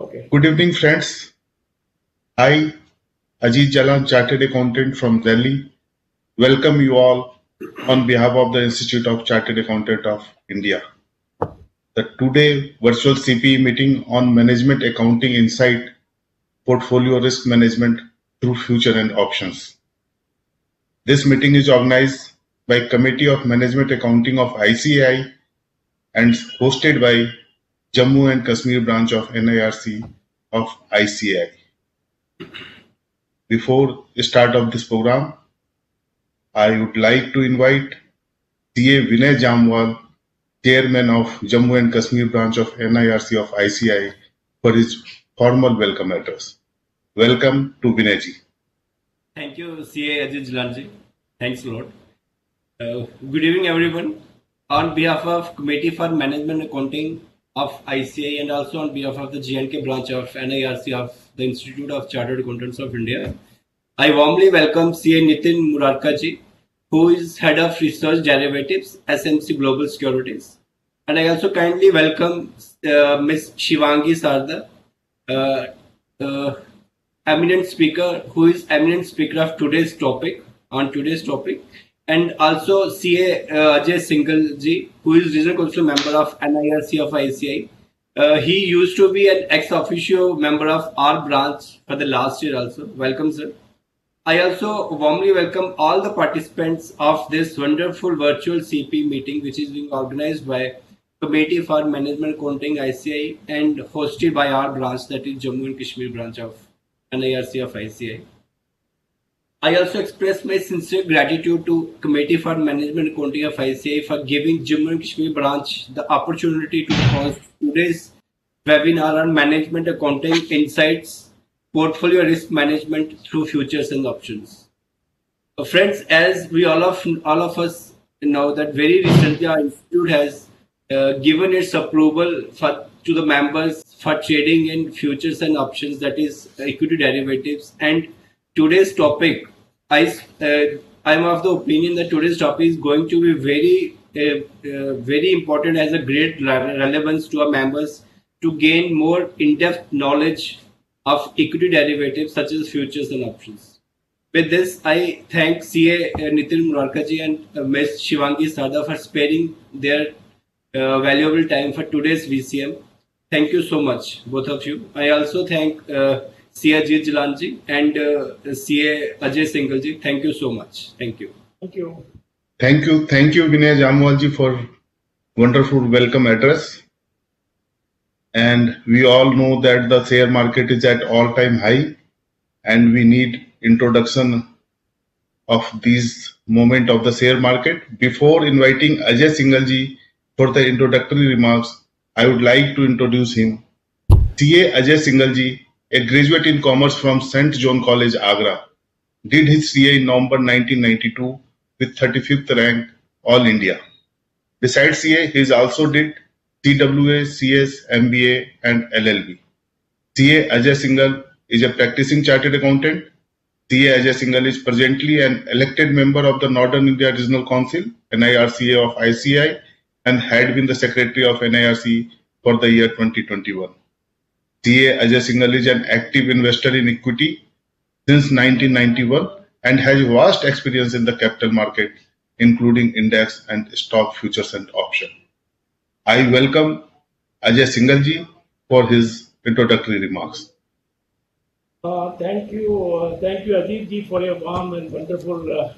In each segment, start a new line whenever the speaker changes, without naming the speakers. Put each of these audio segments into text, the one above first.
Okay.
Good evening, friends. I, Ajit Jalan, Chartered Accountant from Delhi, welcome you all on behalf of the Institute of Chartered Accountant of India. The today virtual CPE meeting on Management Accounting Insight, Portfolio Risk Management through Future and Options. This meeting is organized by Committee of Management Accounting of ICAI and hosted by Jammu and Kashmir branch of NIRC of ICAI. Before the start of this program, I would like to invite CA Vinay Jamwal, Chairman of Jammu and Kashmir branch of NIRC of ICAI, for his formal welcome address. Welcome to Vinay ji.
Thank you, CA Ajit Jalanji. Thanks a lot. Good evening, everyone. On behalf of Committee for Management Accounting of ICAI and also on behalf of the J&K branch of NIRC of the Institute of Chartered Accountants of India, I warmly welcome CA Nitin Murarka ji, who is Head of Research Derivatives, SMC Global Securities. And I also kindly welcome Ms. Shivangi Sarda, eminent speaker, who is eminent speaker of today's topic, and also CA Ajay Singhal ji, who is Regional Council member of NIRC of ICAI. He used to be an ex officio member of our branch for the last year also. Welcome, sir. I also warmly welcome all the participants of this wonderful virtual CP meeting, which is being organized by Committee for Management Accounting ICAI and hosted by our branch, that is Jammu and Kashmir branch of NIRC of ICAI. I also express my sincere gratitude to Committee for Management Accounting of ICAI for giving Jammu and Kashmir branch the opportunity to host today's webinar on Management Accounting Insights, Portfolio Risk Management through Futures and Options. Friends, as we all of us know that very recently our institute has given its approval to the members for trading in futures and options, that is equity derivatives. And today's topic, I'm of the opinion that today's topic is going to be very important, as a great relevance to our members to gain more in-depth knowledge of equity derivatives such as futures and options. With this, I thank CA Nitin Murarka ji and Ms. Shivangi Sarda for sparing their valuable time for today's VCM. Thank you so much, both of you. I also thank CA Ajit Jalan ji and CA Ajay Singhal ji. Thank you so much. Thank you.
Thank you.
Thank you, Vinay Jamwal ji, for wonderful welcome address. And we all know that the share market is at all-time high, and we need introduction of these moment of the share market. Before inviting Ajay Singhal ji for the introductory remarks, I would like to introduce him. CA Ajay Singhal ji, a graduate in commerce from St. John College, Agra, did his CA in November 1992 with 35th rank All India. Besides CA, he also did CWA, CS, MBA, and LLB. CA Ajay Singhal is a practicing chartered accountant. CA Ajay Singhal is presently an elected member of the Northern India Regional Council, NIRCA of ICAI, and had been the secretary of NIRC for the year 2021. CA Ajay Singhal is an active investor in equity since 1991 and has vast experience in the capital market, including index and stock futures and options. I welcome Ajay Singhal ji for his introductory remarks.
Thank you, Ajit ji, for your warm and wonderful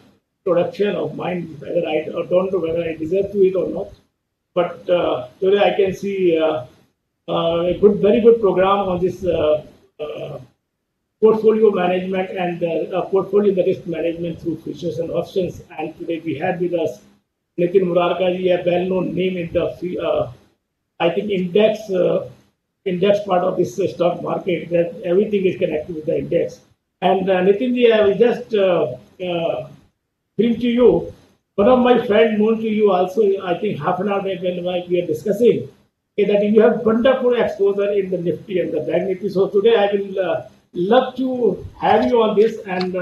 introduction of mine. Whether I don't know whether I deserve to it or not, but today I can see a very good program on this portfolio management and portfolio risk management through futures and options. And today we had with us Nitin Murarka ji, a well-known name in the I think index part of this stock market, that everything is connected with the index. And Nitin ji, I will just bring to you, one of my friends known to you also, I think half an hour when we are discussing, that you have wonderful exposure in the Nifty and the Bank Nifty. So today I will love to have you on this, and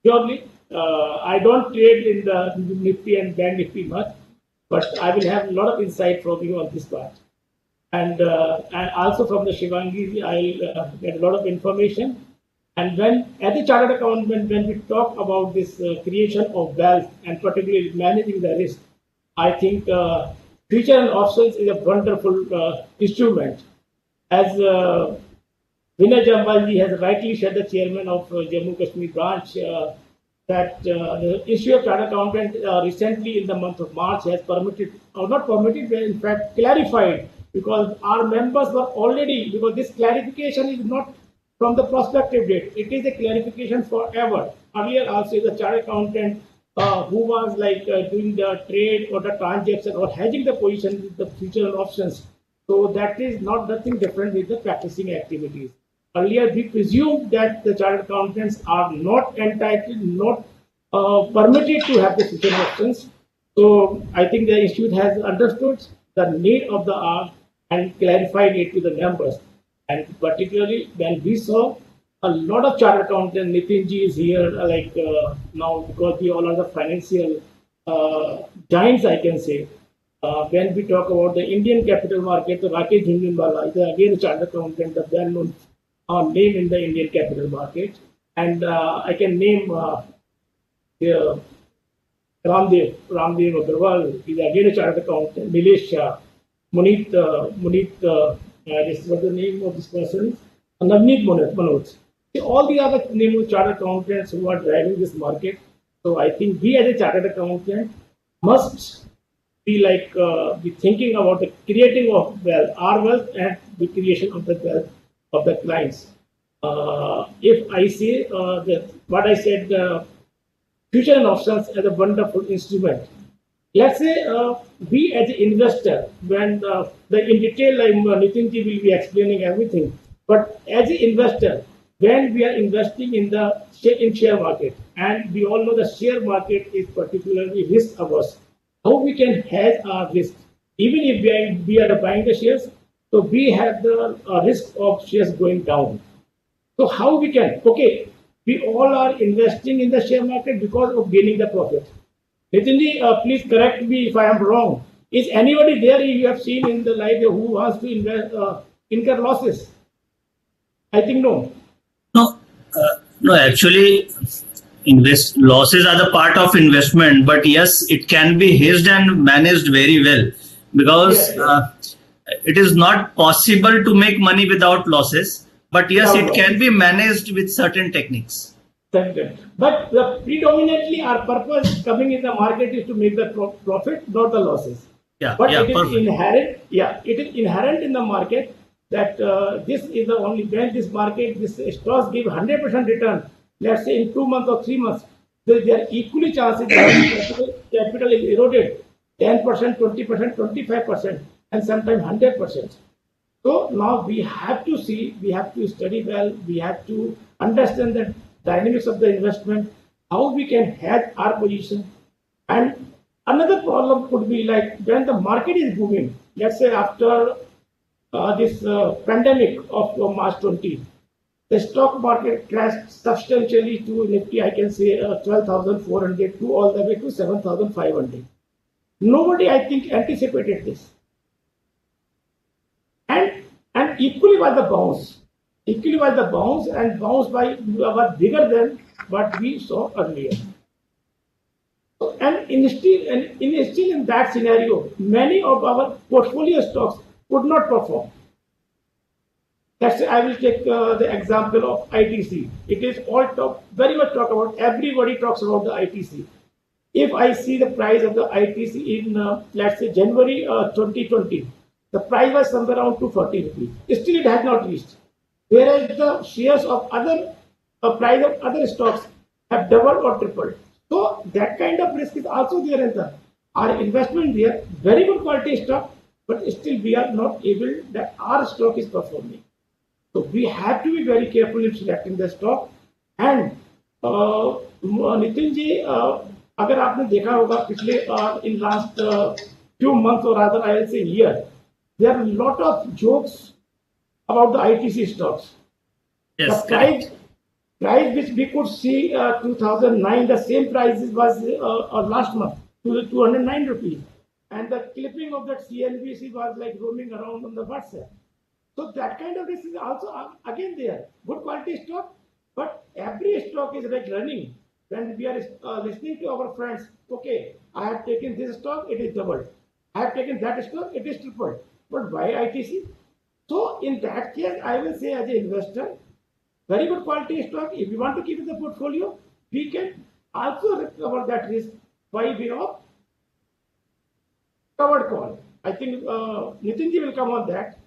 purely I don't trade in the Nifty and Bank Nifty much, but I will have a lot of insight from you on this part. and also from the Shivangi, I'll get a lot of information. And when, as a chartered accountant, when we talk about this creation of wealth and particularly managing the risk, I think future and options is a wonderful instrument. As Vinay Jambalji has rightly said, the chairman of Jammu Kashmir branch, that the issue of chartered accountant recently in the month of March has permitted, or not permitted, but in fact clarified, because our members were already, because this clarification is not from the prospective date, it is a clarification forever. Earlier also the chartered accountant who was like doing the trade or the transaction or hedging the position with the future and options. So that is not nothing different with the practicing activities. Earlier, we presumed that the chartered accountants are not entitled, not permitted to have the future options. So I think the institute has understood the need of the hour and clarified it to the members. And particularly when we saw a lot of chartered accountants, Nitinji is here, now because we all are the financial giants, I can say. When we talk about the Indian capital market, the Rakesh Jhunjhunwala is again a chartered accountant, the well-known name in the Indian capital market. And I can name Ramdev Agarwal is again a chartered accountant, Nilesh Shah, Munit, this was the name of this person, Navneet Manoj. All the other name of chartered accountants who are driving this market. So I think we as a chartered accountant must be be thinking about the creating of wealth, our wealth, and the creation of the wealth of the clients. If I say that what I said, future and options as a wonderful instrument. Let's say we as an investor, when in detail, Nitinji will be explaining everything. But as an investor, when we are investing in the share market, and we all know the share market is particularly risk averse, how we can hedge our risk, even if we are buying the shares, so we have the risk of shares going down. So how we can, okay, we all are investing in the share market because of gaining the profit. Nitinji, please correct me if I am wrong. Is anybody there you have seen in the life who wants to invest, incur losses? I think no.
No, actually, losses are the part of investment, but yes, it can be hedged and managed very well, because it is not possible to make money without losses, but yes, it can be managed with certain techniques.
But predominantly our purpose coming in the market is to make the profit, not the losses. But it is inherent. It is inherent in the market that this is the only, when this market, this stocks give 100% return, let's say in 2 months or 3 months, there are equally chances that capital is eroded 10%, 20%, 25%, and sometimes 100%. So now we have to see, we have to study well, we have to understand the dynamics of the investment, how we can hedge our position. And another problem could be like when the market is booming, let's say after this pandemic of March 20, the stock market crashed substantially to Nifty, I can say 12,400 to all the way to 7,500. Nobody, I think, anticipated this. And equally was the bounce. And bounce by was bigger than what we saw earlier. And still in that scenario, many of our portfolio stocks could not perform. I will take the example of ITC. It is all very much talk about, everybody talks about the ITC. If I see the price of the ITC in, let's say, January 2020, the price was somewhere around 240 rupees. Still, it has not reached. Whereas the shares of other price of other stocks have doubled or tripled. So that kind of risk is also there in our investment there. Very good quality stock, but still we are not able that our stock is performing. So we have to be very careful in selecting the stock. And Nitin ji, अगर आपने देखा होगा पिछले in last few months or rather I will say year, there are a lot of jokes about the ITC stocks.
Yes,
the price which we could see 2009, the same price was last month, 209 rupees. and the clipping of that CNBC was like roaming around on the WhatsApp. So that kind of risk is also again there. Good quality stock, but every stock is like running. When we are listening to our friends, okay, I have taken this stock, it is doubled. I have taken that stock, it is tripled. But why ITC? So in that case, I will say as an investor, very good quality stock. If you want to keep in the portfolio, we can also recover that risk by way of covered call. I think Nitinji will come on that.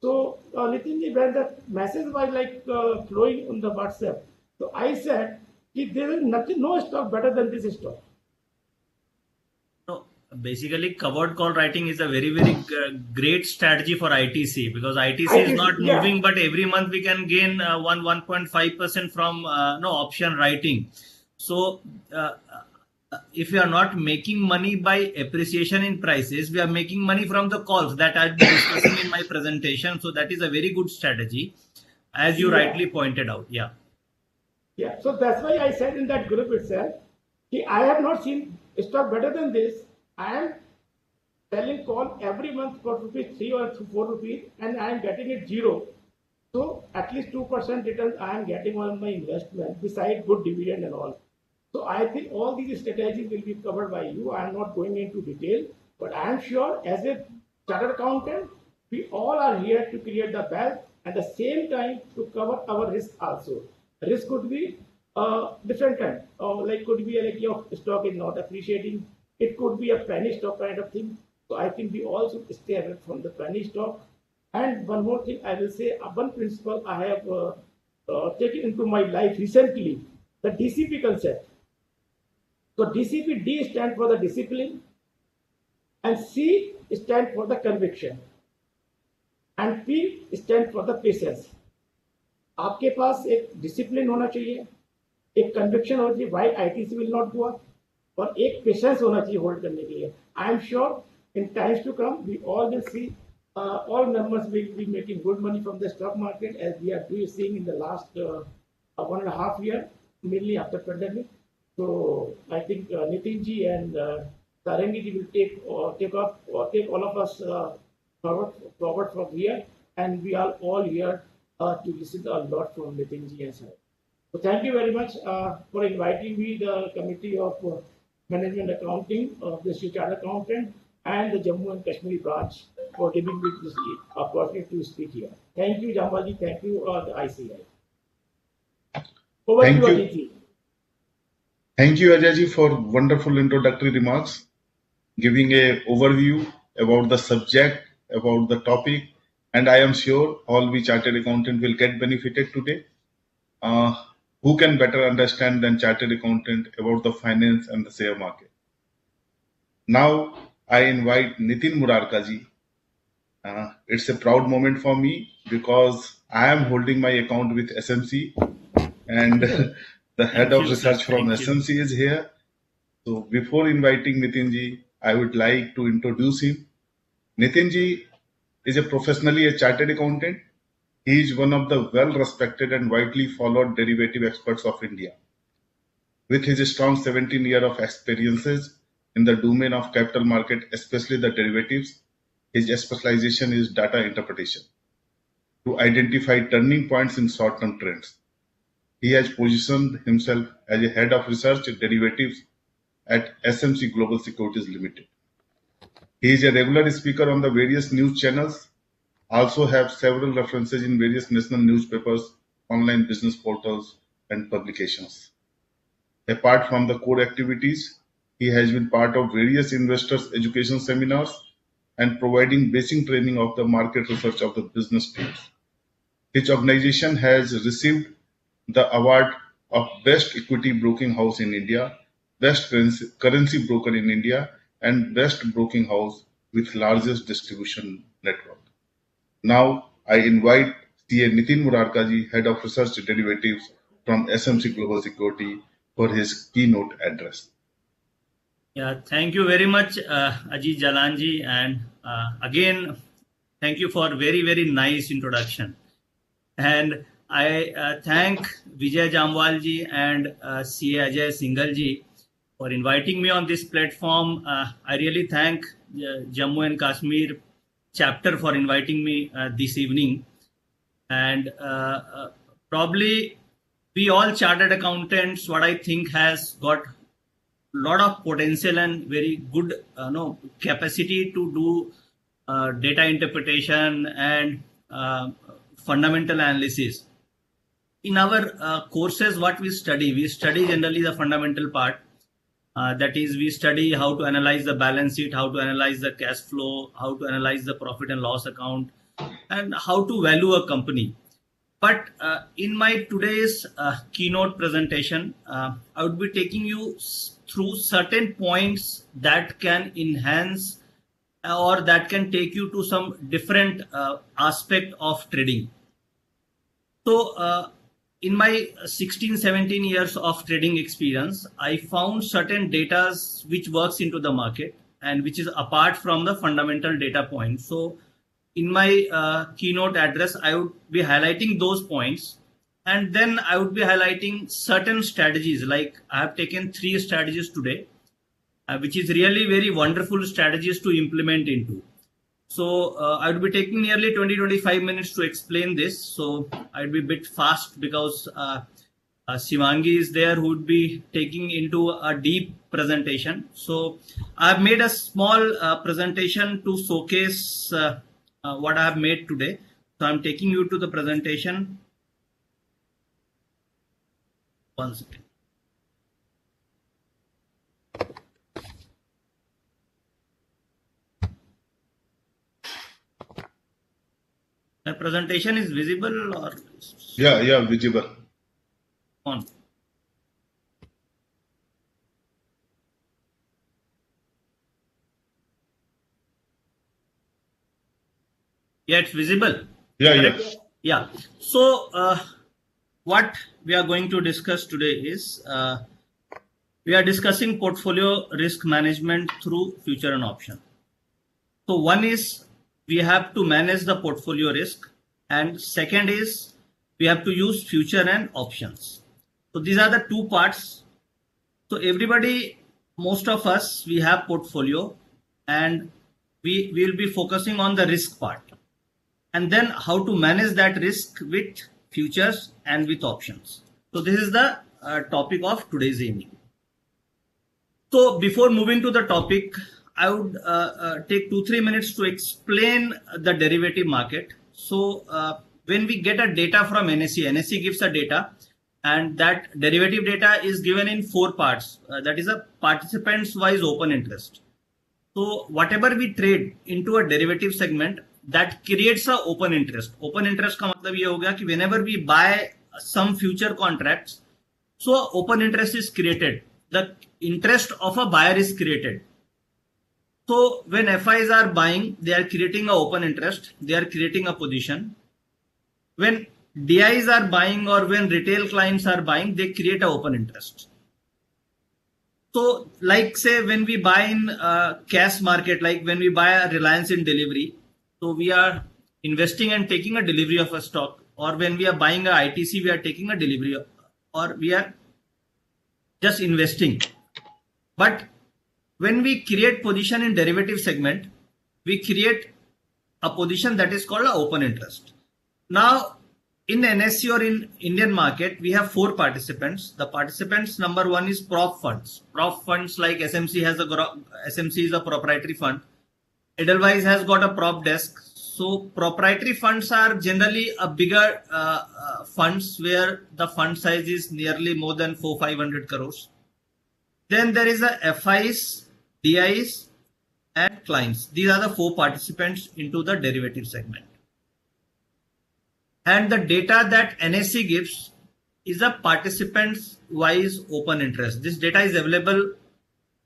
So Nitinji, when the message was like flowing on the WhatsApp, so I said, there is nothing, no stock better than this stock.
No, basically, covered call writing is a very, very great strategy for ITC, because ITC is not
yeah.
moving, but every month we can gain 1.5% from option writing. So, if we are not making money by appreciation in prices, we are making money from the calls that I'll be discussing in my presentation. So that is a very good strategy, as you rightly pointed out. Yeah.
Yeah, so that's why I said in that group itself, I have not seen stock better than this. I am selling call every month for rupees 3 or 4 rupees, and I am getting it zero. So at least 2% returns I am getting on my investment, besides good dividend and all. So I think all these strategies will be covered by you. I am not going into detail, but I am sure as a chartered accountant, we all are here to create the wealth at the same time to cover our risk also. Risk could be different kind, like could be like your stock is not appreciating. It could be a penny stock kind of thing. So I think we all should stay away from the penny stock. And one more thing I will say, one principle I have taken into my life recently, the DCP concept. So DCP, D stands for the discipline, and C stands for the conviction, and P stands for the patience. आपके पास एक discipline होना चाहिए, एक conviction होना चाहिए why ITC will not go up, और एक patience होना चाहिए होल्ड करने के लिए. I am sure in times to come we all will see all members will be making good money from the stock market, as we are seeing in the last 1.5 years, mainly after pandemic. So I think Nitinji and Sarangi will take all of us forward from here, and we are all here to listen a lot from Nitinji and Sarangi. So thank you very much for inviting me, the Committee of Management Accounting of the Chartered Accountant and the Jammu and Kashmir branch, for giving me this opportunity to speak here. Thank you, Jambaji. Thank you, the ICI. Over
Thank
to you,
you.
Ajit.
Thank you, Ajay, for wonderful introductory remarks, giving a overview about the subject, about the topic, and I am sure all we chartered accountant will get benefited today. Who can better understand than chartered accountant about the finance and the share market? Now I invite Nitin Murarka ji. It's a proud moment for me because I am holding my account with SMC, and the head of research from SMC is here. So before inviting Nitin ji, I would like to introduce him. Nitin ji is a professionally a chartered accountant. He is one of the well-respected and widely followed derivative experts of India. With his strong 17 years of experiences in the domain of capital market, especially the derivatives, his specialization is data interpretation to identify turning points in short-term trends. He has positioned himself as a head of research in derivatives at SMC Global Securities Limited. He is a regular speaker on the various news channels, also have several references in various national newspapers, online business portals, and publications. Apart from the core activities, he has been part of various investors' education seminars and providing basic training of the market research of the business teams. His organization has received the award of Best Equity Broking House in India, Best Currency Broker in India, and Best Broking House with largest distribution network. Now I invite CA Nitin Murarka ji, Head of Research Derivatives from SMC Global Security, for his keynote address.
Yeah, thank you very much, Ajit Jalanji, and again, thank you for very, very nice introduction. And I thank Vijay Jamwalji and CA Ajay Singhal ji for inviting me on this platform. I really thank Jammu and Kashmir chapter for inviting me this evening. And probably we all chartered accountants, what I think has got a lot of potential and very good capacity to do data interpretation and fundamental analysis. In our courses, what we study generally the fundamental part. That is, we study how to analyze the balance sheet, how to analyze the cash flow, how to analyze the profit and loss account, and how to value a company. But in my today's keynote presentation, I would be taking you through certain points that can enhance or that can take you to some different aspect of trading. So in my 16-17 years of trading experience, I found certain data which works into the market and which is apart from the fundamental data points. So in my keynote address, I would be highlighting those points, and then I would be highlighting certain strategies. Like I have taken 3 strategies today, which is really very wonderful strategies to implement into. So I would be taking nearly 20-25 minutes to explain this. So I'd be a bit fast because Shivangi is there who would be taking into a deep presentation. So I've made a small presentation to showcase what I have made today. So I'm taking you to the presentation. One second. The presentation is visible or?
Yeah, visible.
On. Yeah, it's visible.
Yeah.
Yeah. So what we are going to discuss today is we are discussing portfolio risk management through future and option. So one is we have to manage the portfolio risk, and second is we have to use future and options. So these are the 2 parts. So everybody, most of us, we have portfolio, and we will be focusing on the risk part, and then how to manage that risk with futures and with options. So this is the topic of today's evening. So before moving to the topic, I would take 2-3 minutes to explain the derivative market. So when we get a data from NSE gives a data, and that derivative data is given in 4 parts. That is a participants wise open interest. So whatever we trade into a derivative segment, that creates a open interest. Open interest का मतलब ये हो गया कि whenever we buy some future contracts, so open interest is created. The interest of a buyer is created. So when FIs are buying, they are creating an open interest. They are creating a position. When DIs are buying or when retail clients are buying, they create an open interest. So like say when we buy in cash market, like when we buy a Reliance in delivery, so we are investing and taking a delivery of a stock, or when we are buying a ITC, we are taking a delivery, or we are just investing. But when we create position in derivative segment, we create a position that is called an open interest. Now in NSE or in Indian market, we have 4 participants. The participants number 1 is prop funds. Prop funds like SMC is a proprietary fund. Edelweiss has got a prop desk. So proprietary funds are generally a bigger funds where the fund size is nearly more than 400-500 crores. Then there is a FIs, DIs and clients. These are the 4 participants into the derivative segment. And the data that NSE gives is a participants wise open interest. This data is available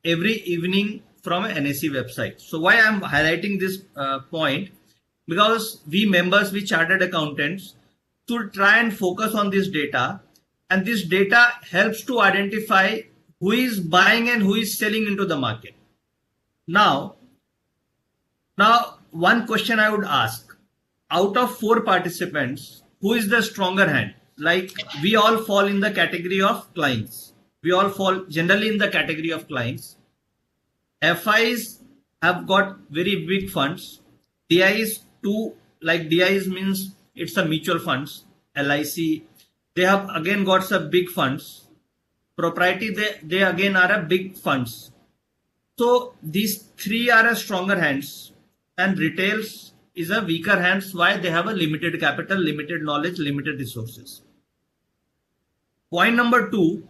every evening from an NSE website. So why I'm highlighting this point? Because we members, we chartered accountants, should try and focus on this data, and this data helps to identify who is buying and who is selling into the market. Now one question I would ask, out of 4 participants, who is the stronger hand? Like we all fall in the category of clients. we all fall generally in the category of clients. FIs have got very big funds. DIs too, like DIs means it's a mutual funds. LIC, they have again got some big funds. Proprietary, they again are a big funds. So these three are a stronger hands, and retails is a weaker hands. Why? They have a limited capital, limited knowledge, limited resources. Point number 2,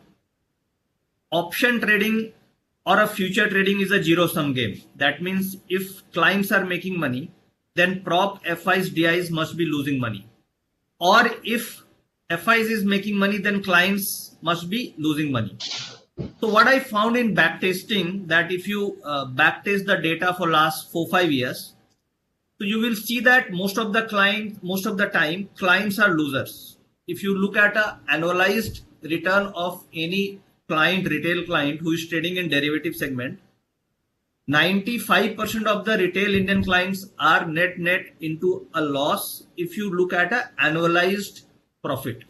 option trading or a future trading is a zero sum game. That means if clients are making money, then prop FIs, DIs must be losing money. Or if FIs is making money, then clients must be losing money. So what I found in backtesting, that if you backtest the data for last 4-5 years, so you will see that most of the time clients are losers. If you look at a annualized return of any client, retail client who is trading in derivative segment, 95% of the retail Indian clients are net into a loss. If you look at an annualized profit,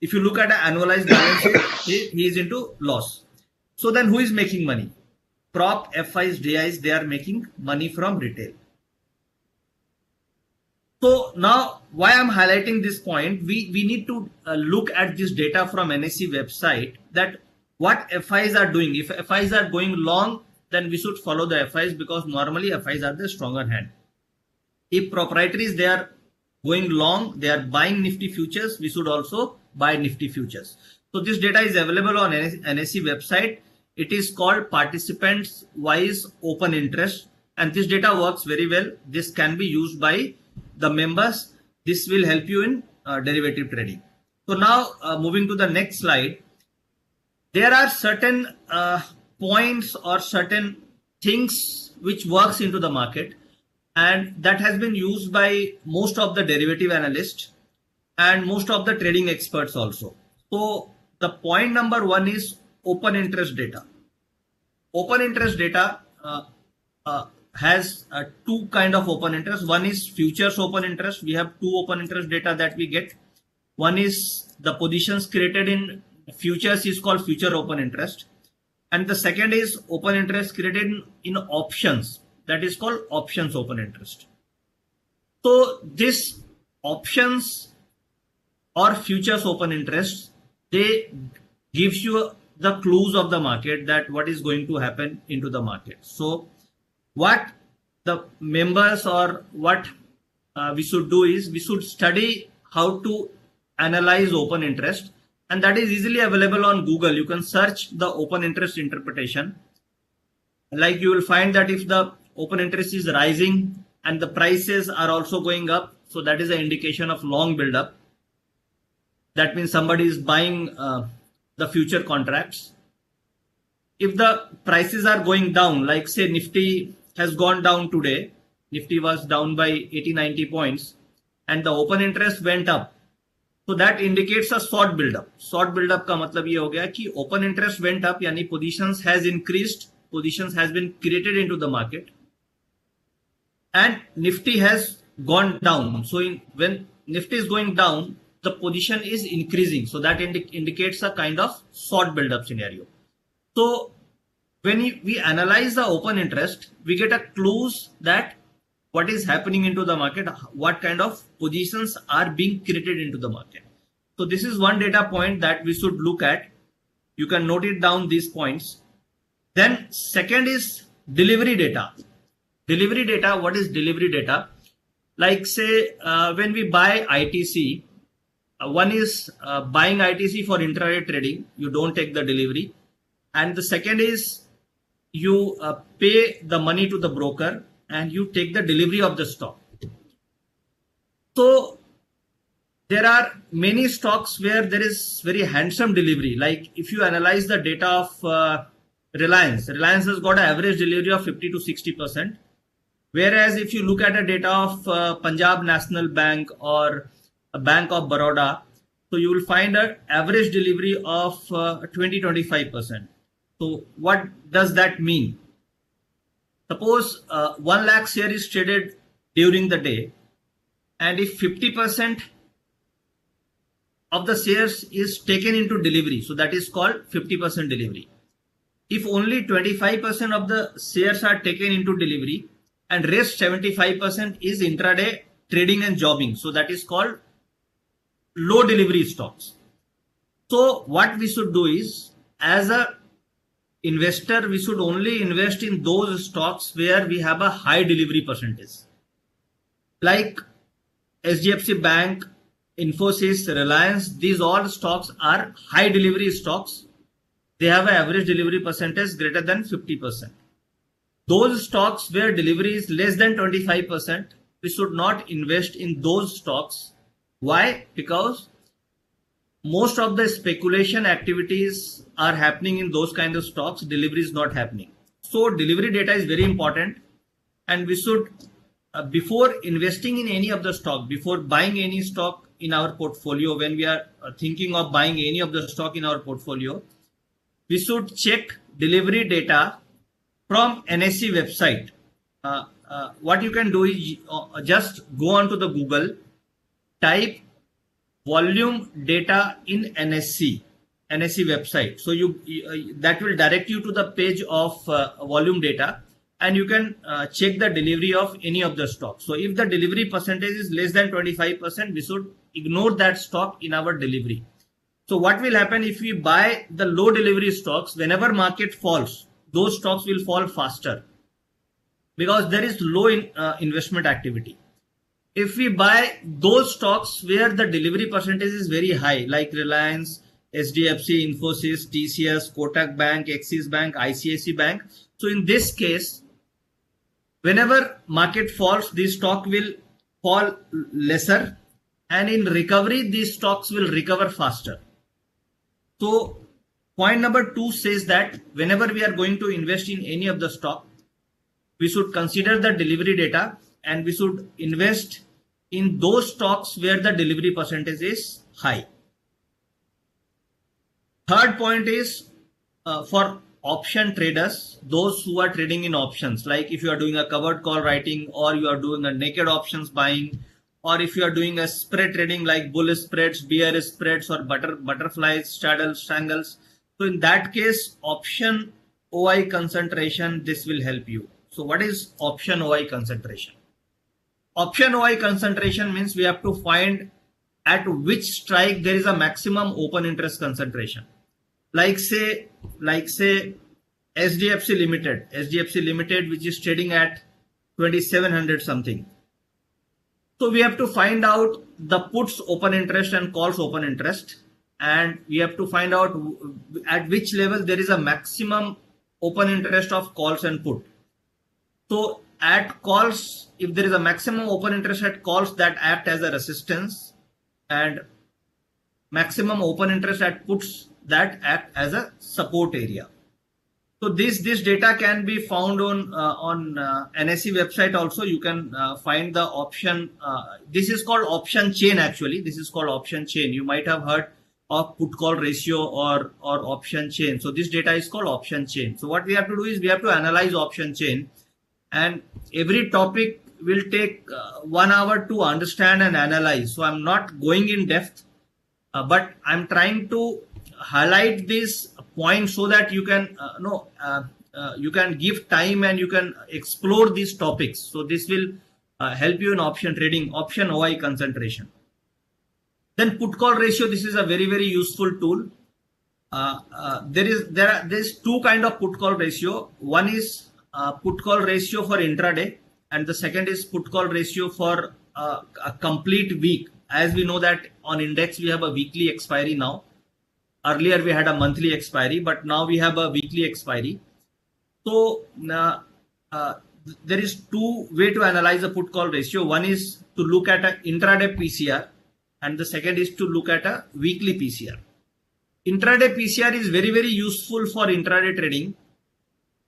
if you look at an annualized balance sheet, he is into loss. So then who is making money? Prop FIs, DIs, they are making money from retail. So now why I'm highlighting this point, we need to look at this data from NSE website, that what FIs are doing. If FIs are going long, then we should follow the FIs, because normally FIs are the stronger hand. If proprietaries, they are going long, they are buying Nifty futures, we should also buy Nifty futures. So this data is available on NSE website. It is called participants wise open interest, and this data works very well. This can be used by the members. This will help you in derivative trading. So now moving to the next slide, there are certain points or certain things which works into the market, and that has been used by most of the derivative analysts and most of the trading experts also. So the point number 1 is open interest data. Open interest data has two kind of open interest. One is futures open interest. We have two open interest data that we get. One is the positions created in futures is called future open interest, and the second is open interest created in options, that is called options open interest. So this options or futures open interest, they gives you the clues of the market, that what is going to happen into the market. So what the members or what we should do is we should study how to analyze open interest, and that is easily available on Google. You can search the open interest interpretation. Like you will find that if the open interest is rising and the prices are also going up, so that is an indication of long build-up. That means somebody is buying the future contracts. If the prices are going down, like say Nifty has gone down today, Nifty was down by 80-90 points and the open interest went up, so that indicates a short build-up. Short build-up का मतलब ये हो गया कि open interest went up, यानी positions has increased, positions has been created into the market, and Nifty has gone down. So when Nifty is going down, the position is increasing, so that indicates a kind of short build-up scenario. So when we analyze the open interest, we get a clues that what is happening into the market, what kind of positions are being created into the market. So this is one data point that we should look at. You can note it down, these points. Then second is delivery data. Delivery data, what is delivery data? Like say when we buy ITC, one is buying ITC for intraday trading, you don't take the delivery. And the second is you pay the money to the broker and you take the delivery of the stock. So there are many stocks where there is very handsome delivery. Like if you analyze the data of Reliance has got an average delivery of 50 to 60%. Whereas if you look at the data of Punjab National Bank or a Bank of Baroda, so you will find an average delivery of 20-25%. So what does that mean? Suppose 1 lakh share is traded during the day, and if 50% of the shares is taken into delivery, so that is called 50% delivery. If only 25% of the shares are taken into delivery and rest 75% is intraday trading and jobbing, so that is called low delivery stocks. So what we should do is, as a investor, we should only invest in those stocks where we have a high delivery percentage, like SDFC Bank, Infosys, Reliance. These all stocks are high delivery stocks. They have an average delivery percentage greater than 50%. Those stocks where delivery is less than 25%, we should not invest in those stocks. Why? Because most of the speculation activities are happening in those kind of stocks. Delivery is not happening. So delivery data is very important, and we should, before investing in any of the stock, before buying any stock in our portfolio, when we are thinking of buying any of the stock in our portfolio, we should check delivery data from NSE website. What you can do is just go onto the Google, type volume data in NSE website. So that will direct you to the page of volume data, and you can check the delivery of any of the stocks. So if the delivery percentage is less than 25%, we should ignore that stock in our delivery. So what will happen if we buy the low delivery stocks? Whenever market falls, those stocks will fall faster because there is low investment activity. If we buy those stocks where the delivery percentage is very high, like Reliance, SDFC, Infosys, TCS, Kotak Bank, Axis Bank, ICICI Bank. So in this case, whenever market falls, this stock will fall lesser, and in recovery, these stocks will recover faster. So point number 2 says that whenever we are going to invest in any of the stock, we should consider the delivery data, and we should invest in those stocks where the delivery percentage is high. Third point is for option traders, those who are trading in options, like if you are doing a covered call writing, or you are doing a naked options buying, or if you are doing a spread trading like bull spreads, bear spreads, or butterflies, straddles, strangles. So in that case, option OI concentration, this will help you. So what is option OI concentration? Option OI concentration means we have to find at which strike there is a maximum open interest concentration. Like say SDFC Limited, which is trading at 2700 something. So we have to find out the puts open interest and calls open interest, and we have to find out at which level there is a maximum open interest of calls and put. So at calls, if there is a maximum open interest at calls, that act as a resistance, and maximum open interest at puts, that act as a support area. So this data can be found on NSE website also. You can find the option. This is called option chain actually. This is called option chain. You might have heard of put call ratio or option chain. So this data is called option chain. So what we have to do is we have to analyze option chain, and every topic will take 1 hour to understand and analyze. So I'm not going in depth, but I'm trying to highlight this point so that you can you can give time and you can explore these topics. So this will help you in option trading, option OI concentration. Then put call ratio. This is a very, very useful tool. There's two kind of put call ratio. One is put call ratio for intraday, and the second is put call ratio for a complete week. As we know that on index we have a weekly expiry now. Earlier we had a monthly expiry, but now we have a weekly expiry. So there is two ways to analyze a put call ratio. One is to look at an intraday PCR, and the second is to look at a weekly PCR. Intraday PCR is very, very useful for intraday trading.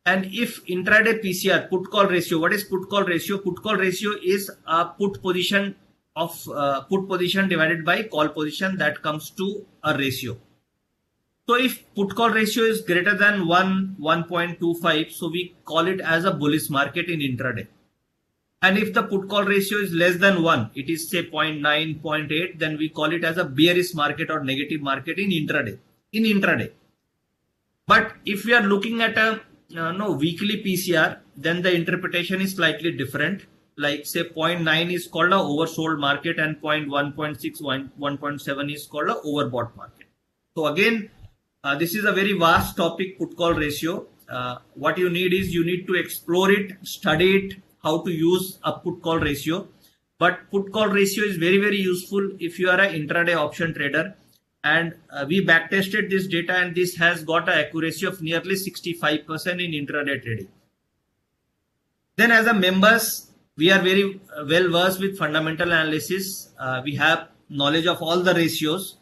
And if intraday PCR, put call ratio, what is put call ratio? Put call ratio is a put position of put position divided by call position, that comes to a ratio. So if put call ratio is greater than 1.25, so we call it as a bullish market in intraday. And if the put call ratio is less than 1, it is say 0.9, 0.8, then we call it as a bearish market or negative market in intraday. But if we are looking at a weekly PCR, then the interpretation is slightly different. Like say 0.9 is called a oversold market and 0.1, 0.6, 1.7 is called a overbought market. So again, this is a very vast topic, put call ratio. What you need is you need to explore it, study it, how to use a put call ratio. But put call ratio is very, very useful if you are an intraday option trader. And we backtested this data, and this has got an accuracy of nearly 65% in intraday trading. Then as a members, we are very well versed with fundamental analysis. We have knowledge of all the ratios,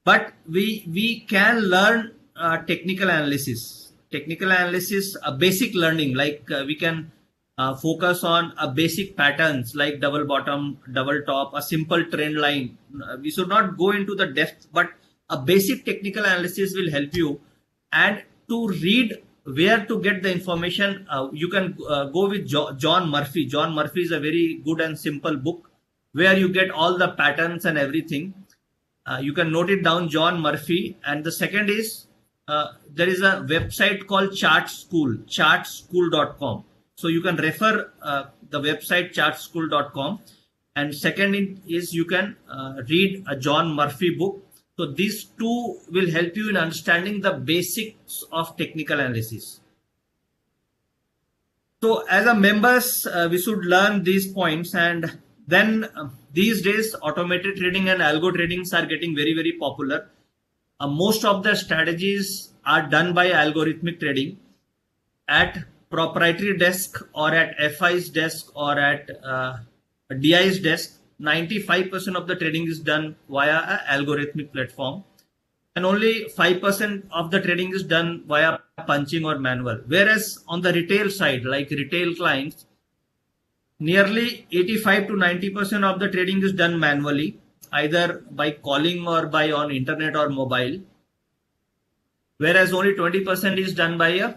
but we can learn technical analysis. Technical analysis, a basic learning, like we can focus on a basic patterns like double bottom, double top, a simple trend line. We should not go into the depth, but a basic technical analysis will help you. And to read where to get the information, you can go with John Murphy. John Murphy is a very good and simple book where you get all the patterns and everything. You can note it down, John Murphy. And the second is there is a website called Chart School, chartschool.com. So you can refer the website chartschool.com. And second is you can read a John Murphy book. So these two will help you in understanding the basics of technical analysis. So as a members, we should learn these points. And then these days, automated trading and algo tradings are getting very, very popular. Most of the strategies are done by algorithmic trading at proprietary desk or at FI's desk or at DI's desk. 95% of the trading is done via an algorithmic platform, and only 5% of the trading is done via punching or manual. Whereas on the retail side, like retail clients, nearly 85 to 90% of the trading is done manually, either by calling or by on internet or mobile. Whereas only 20% is done by a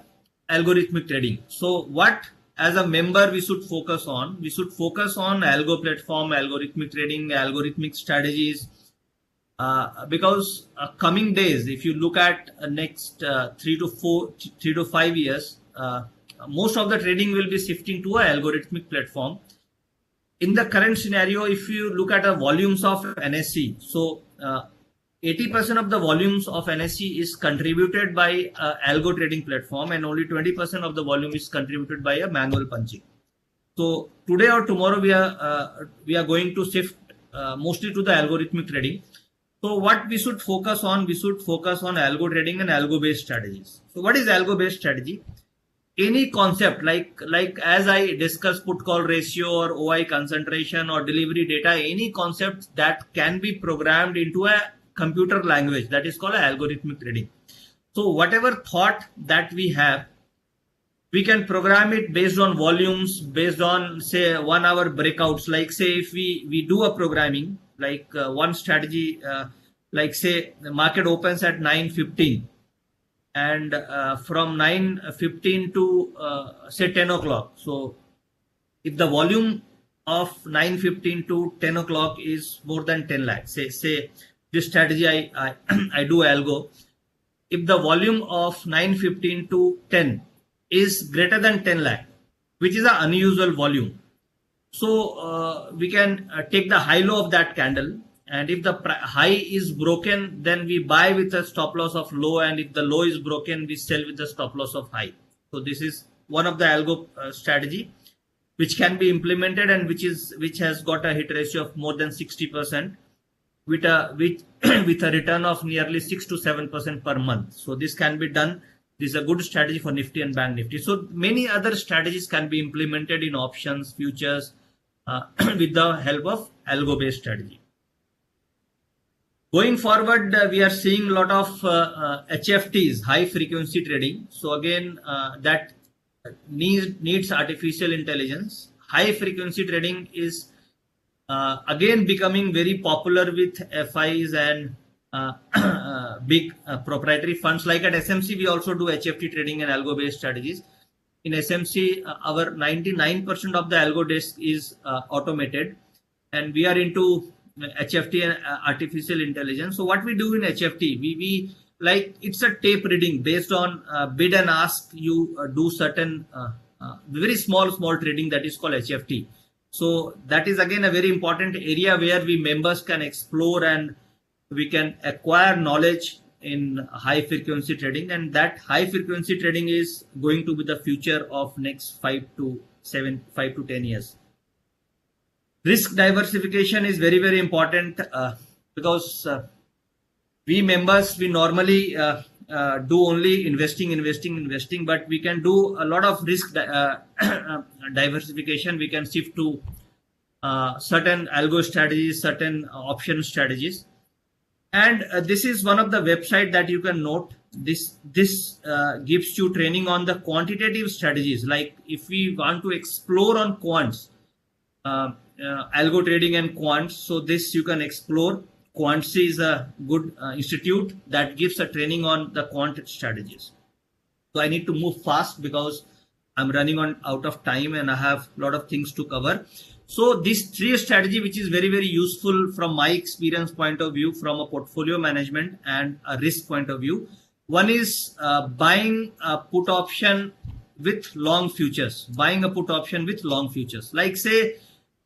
algorithmic trading. So what as a member we should focus on? We should focus on algo platform, algorithmic trading, algorithmic strategies, because coming days, if you look at next 3 to 5 years, most of the trading will be shifting to an algorithmic platform. In the current scenario, if you look at the volumes of NSE, so 80% of the volumes of NSE is contributed by algo trading platform, and only 20% of the volume is contributed by a manual punching. So today or tomorrow we are going to shift mostly to the algorithmic trading. So what we should focus on? We should focus on algo trading and algo based strategies. So what is algo based strategy? Any concept like as I discussed, put call ratio or OI concentration or delivery data, any concept that can be programmed into a computer language, that is called algorithmic trading. So whatever thought that we have, we can program it based on volumes, based on say 1 hour breakouts. Like say if we do a programming, like one strategy, like say the market opens at 9:15, and from 9:15 to say 10 o'clock. So if the volume of 9:15 to 10 o'clock is more than 10 lakhs, say this strategy I do algo, if the volume of 9:15 to 10 is greater than 10 lakh, which is an unusual volume, so we can take the high low of that candle, and if the high is broken, then we buy with a stop loss of low, and if the low is broken, we sell with the stop loss of high. So this is one of the algo strategy which can be implemented, and which has got a hit ratio of more than 60%. With a return of nearly 6 to 7% per month. So this can be done. This is a good strategy for Nifty and Bank Nifty. So many other strategies can be implemented in options, futures, with the help of algo based strategy. Going forward, we are seeing a lot of HFTs, high frequency trading. So again, that needs artificial intelligence. High frequency trading is again becoming very popular with FIs and big proprietary funds. Like at SMC, we also do HFT trading and algo based strategies. in SMC, our 99% of the algo desk is automated, and we are into HFT and artificial intelligence. So what we do in HFT, we like it's a tape reading based on bid and ask. You do certain very small trading that is called HFT. So that is again a very important area where we members can explore and we can acquire knowledge in high frequency trading, and that high frequency trading is going to be the future of next 5 to 10 years. Risk diversification is very, very important because we members, we normally do only investing, but we can do a lot of risk diversification. We can shift to certain algo strategies, certain option strategies. And this is one of the website that you can note. This gives you training on the quantitative strategies. Like if we want to explore on quants, algo trading and quants, so this you can explore. Quantsi is a good institute that gives a training on the quant strategies. So I need to move fast because I'm running out of time and I have a lot of things to cover. So this 3 strategy, which is very, very useful from my experience point of view, from a portfolio management and a risk point of view. One is buying a put option with long futures, Like say,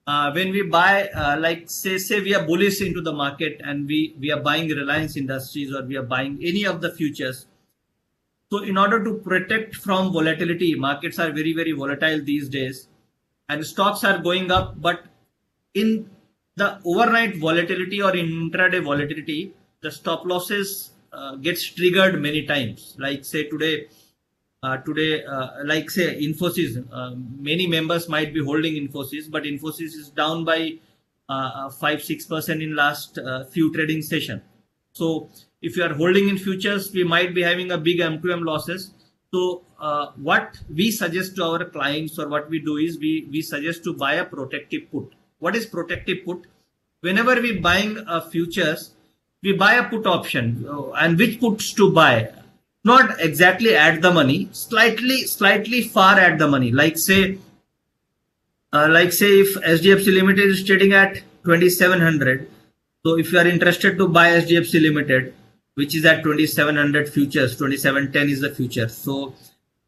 when we buy, like say we are bullish into the market and we are buying Reliance Industries or we are buying any of the futures. So in order to protect from volatility, markets are very, very volatile these days and stocks are going up, but in the overnight volatility or in intraday volatility, the stop losses gets triggered many times. Like say today, like say Infosys, many members might be holding Infosys, but Infosys is down by 5-6% in last few trading session. So if you are holding in futures, we might be having a big M2M losses. So what we suggest to our clients, or what we do is we suggest to buy a protective put. What is protective put? Whenever we buying futures, we buy a put option. And which puts to buy? Not exactly at the money, slightly far at the money. Like say if SDFC Limited is trading at 2700, so if you are interested to buy SDFC Limited, which is at 2700 futures, 2710 is the future. So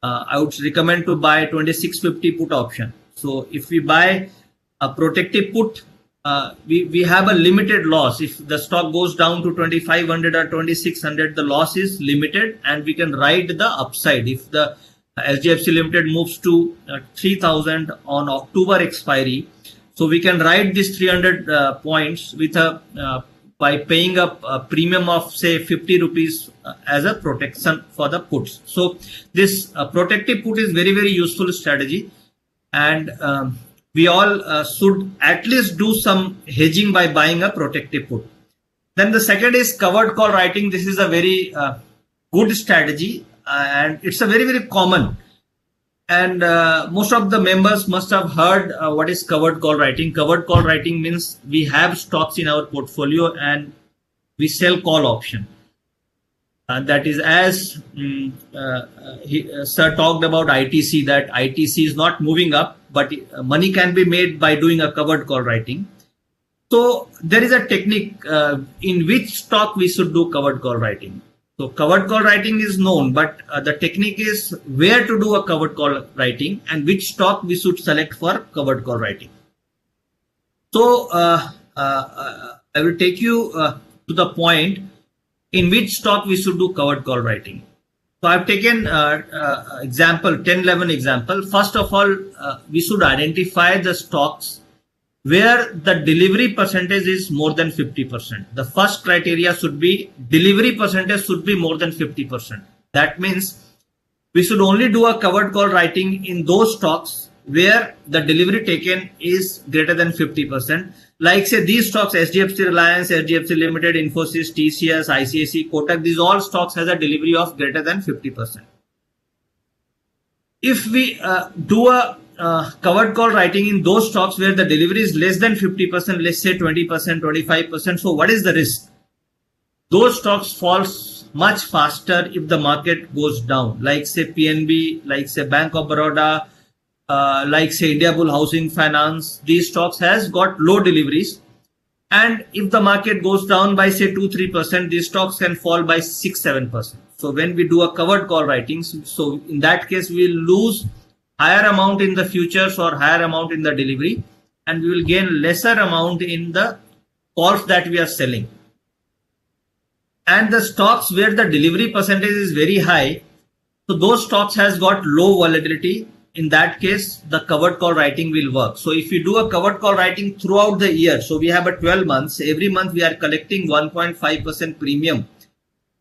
I would recommend to buy 2650 put option. So if we buy a protective put, we have a limited loss. If the stock goes down to 2500 or 2600, the loss is limited and we can ride the upside. If the SDFC Limited moves to 3000 on October expiry, so we can ride this 300 points with by paying a premium of say 50 rupees as a protection for the puts. So this protective put is very, very useful strategy, and we all should at least do some hedging by buying a protective put. Then the second is covered call writing. This is a very good strategy and it's a very, very common. And most of the members must have heard what is covered call writing. Covered call writing means we have stocks in our portfolio and we sell call option. That is as Sir talked about ITC, that ITC is not moving up, but money can be made by doing a covered call writing. So there is a technique in which stock we should do covered call writing. So covered call writing is known, but the technique is where to do a covered call writing and which stock we should select for covered call writing. So I will take you to the point in which stock we should do covered call writing. So I've taken example 10-11 example. First of all, we should identify the stocks where the delivery percentage is more than 50%. The first criteria should be delivery percentage should be more than 50%. That means we should only do a covered call writing in those stocks where the delivery taken is greater than 50%. Like say these stocks, SDFC Reliance, SDFC Limited, Infosys, TCS, ICICI, Kotak, these all stocks has a delivery of greater than 50%. If we do a covered call writing in those stocks where the delivery is less than 50%, let's say 20%, 25%. So what is the risk? Those stocks falls much faster if the market goes down, like say PNB, like say Bank of Baroda, like say India Bull Housing Finance. These stocks has got low deliveries, and if the market goes down by say 2-3%, these stocks can fall by 6-7%. So when we do a covered call writings, so in that case we will lose higher amount in the futures or higher amount in the delivery, and we will gain lesser amount in the calls that we are selling. And the stocks where the delivery percentage is very high, so those stocks has got low volatility. In that case, the covered call writing will work. So if you do a covered call writing throughout the year, so we have a 12 months, every month we are collecting 1.5% premium.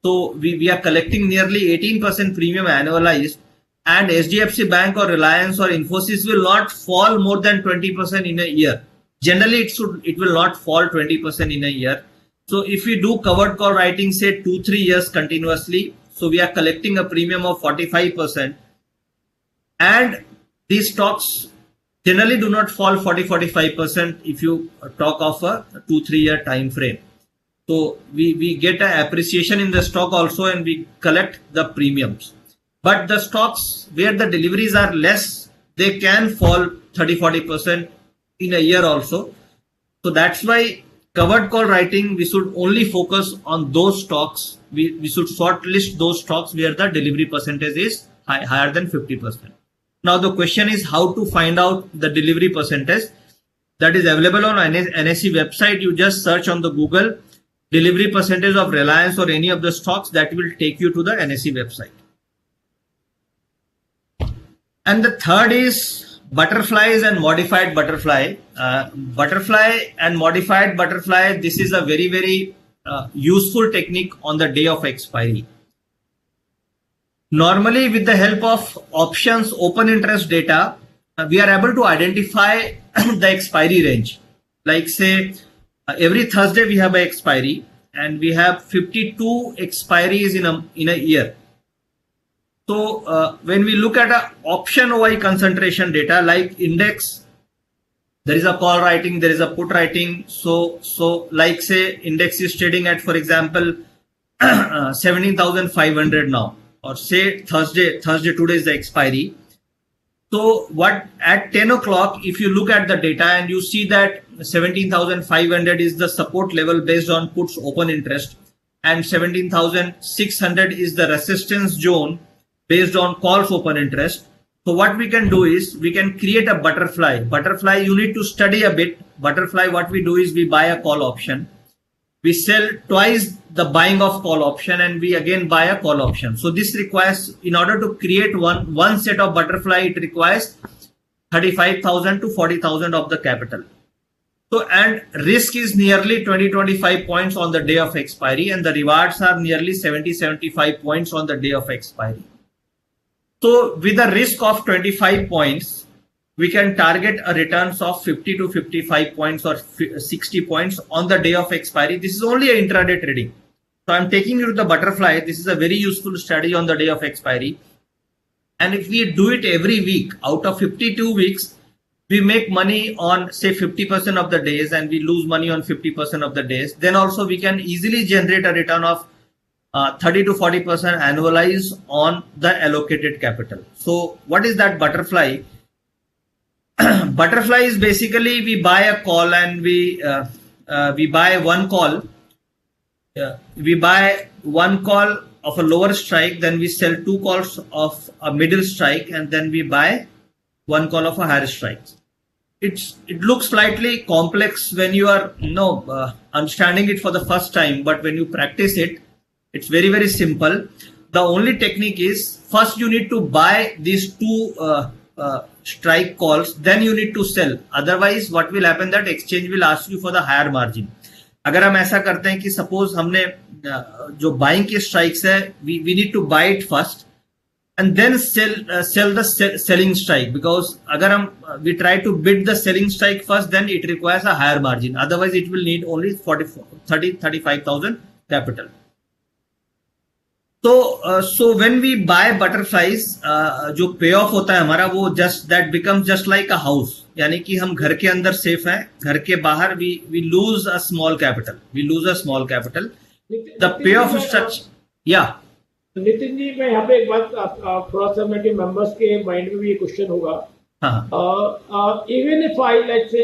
So we are collecting nearly 18% premium annualized, and HDFC Bank or Reliance or Infosys will not fall more than 20% in a year. Generally, it will not fall 20% in a year. So if we do covered call writing, say 2-3 years continuously, so we are collecting a premium of 45%. And these stocks generally do not fall 40-45% if you talk of a 2-3 year time frame. So we get an appreciation in the stock also, and we collect the premiums. But the stocks where the deliveries are less, they can fall 30-40% in a year also. So that's why covered call writing, we should only focus on those stocks. We should shortlist those stocks where the delivery percentage is higher than 50%. Now the question is how to find out the delivery percentage. That is available on NSE website. You just search on the Google delivery percentage of Reliance or any of the stocks, that will take you to the NSE website. And the third is butterflies and modified butterfly. Butterfly and modified butterfly, this is a very, very useful technique on the day of expiry. Normally, with the help of options open interest data, we are able to identify the expiry range. Like say, every Thursday we have an expiry, and we have 52 expiries in a year. So when we look at a option OI concentration data like index, there is a call writing, there is a put writing. So like say index is trading at, for example, 17,500 now, or say Thursday today is the expiry. So what at 10 o'clock, if you look at the data and you see that 17,500 is the support level based on puts open interest, and 17,600 is the resistance zone based on calls open interest. So what we can do is we can create a butterfly. Butterfly, you need to study a bit. Butterfly, what we do is we buy a call option. We sell twice the buying of call option, and we again buy a call option. So this requires, in order to create one set of butterfly, it requires 35,000 to 40,000 of the capital. So, and risk is nearly 20-25 points on the day of expiry, and the rewards are nearly 70-75 points on the day of expiry. So with a risk of 25 points, we can target a returns of 50 to 55 points or 60 points on the day of expiry. This is only a intraday trading. So I'm taking you to the butterfly. This is a very useful strategy on the day of expiry. And if we do it every week, out of 52 weeks, we make money on say 50% of the days, and we lose money on 50% of the days. Then also we can easily generate a return of 30 to 40% annualized on the allocated capital. So what is that butterfly? Butterfly is basically we buy a call, and we buy one call. We buy one call of a lower strike, then we sell two calls of a middle strike, and then we buy one call of a higher strike. It looks slightly complex when you are understanding it for the first time, but when you practice it, it's very, very simple. The only technique is first you need to buy these two strike calls, then you need to sell. Otherwise, what will happen that exchange will ask you for the higher margin. अगर हम ऐसा करते हैं कि suppose हमने जो buying के strikes है, we need to buy it first and then sell the selling strike, because अगर हम we try to bid the selling strike first, then it requires a higher margin. Otherwise, it will need only 35,000 capital. So when we buy butterflies, जो पे of होता है हमारा, वो that becomes just like a house. यानी कि हम घर के अंदर सेफ हैं, घर के बाहर we lose a small capital. The payoff is such. या
नितिन जी, मैं यहाँ पे एक बात थोड़ा सा मेरे मेंबर्स के माइंड में भी ये क्वेश्चन होगा. Even if I, let's say,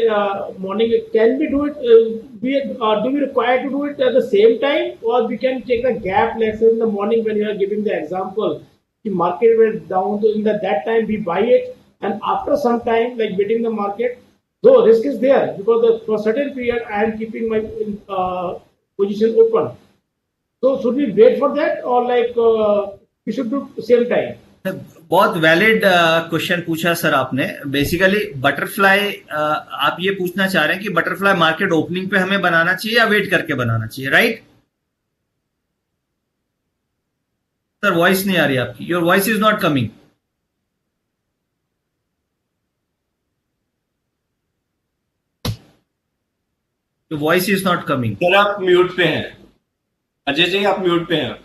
morning, can we do it? Do we require to do it at the same time, or we can take the gap? Let's say in the morning when you are giving the example, the market went down, so in that time we buy it, and after some time, like waiting the market, though risk is there because for certain period I am keeping my position open. So should we wait for that, or like we should do same time?
बहुत valid question पूछा sir आपने. Basically butterfly आप ये पूछना चाह रहे हैं कि बटरफ्लाई मार्केट ओपनिंग पे हमें बनाना चाहिए या वेट करके बनाना चाहिए, राइट? सर वॉइस नहीं आ रही आपकी. Your voice is not coming. Your voice is not coming.
Sir आप म्यूट पे हैं. अजय जी आप म्यूट पे हैं.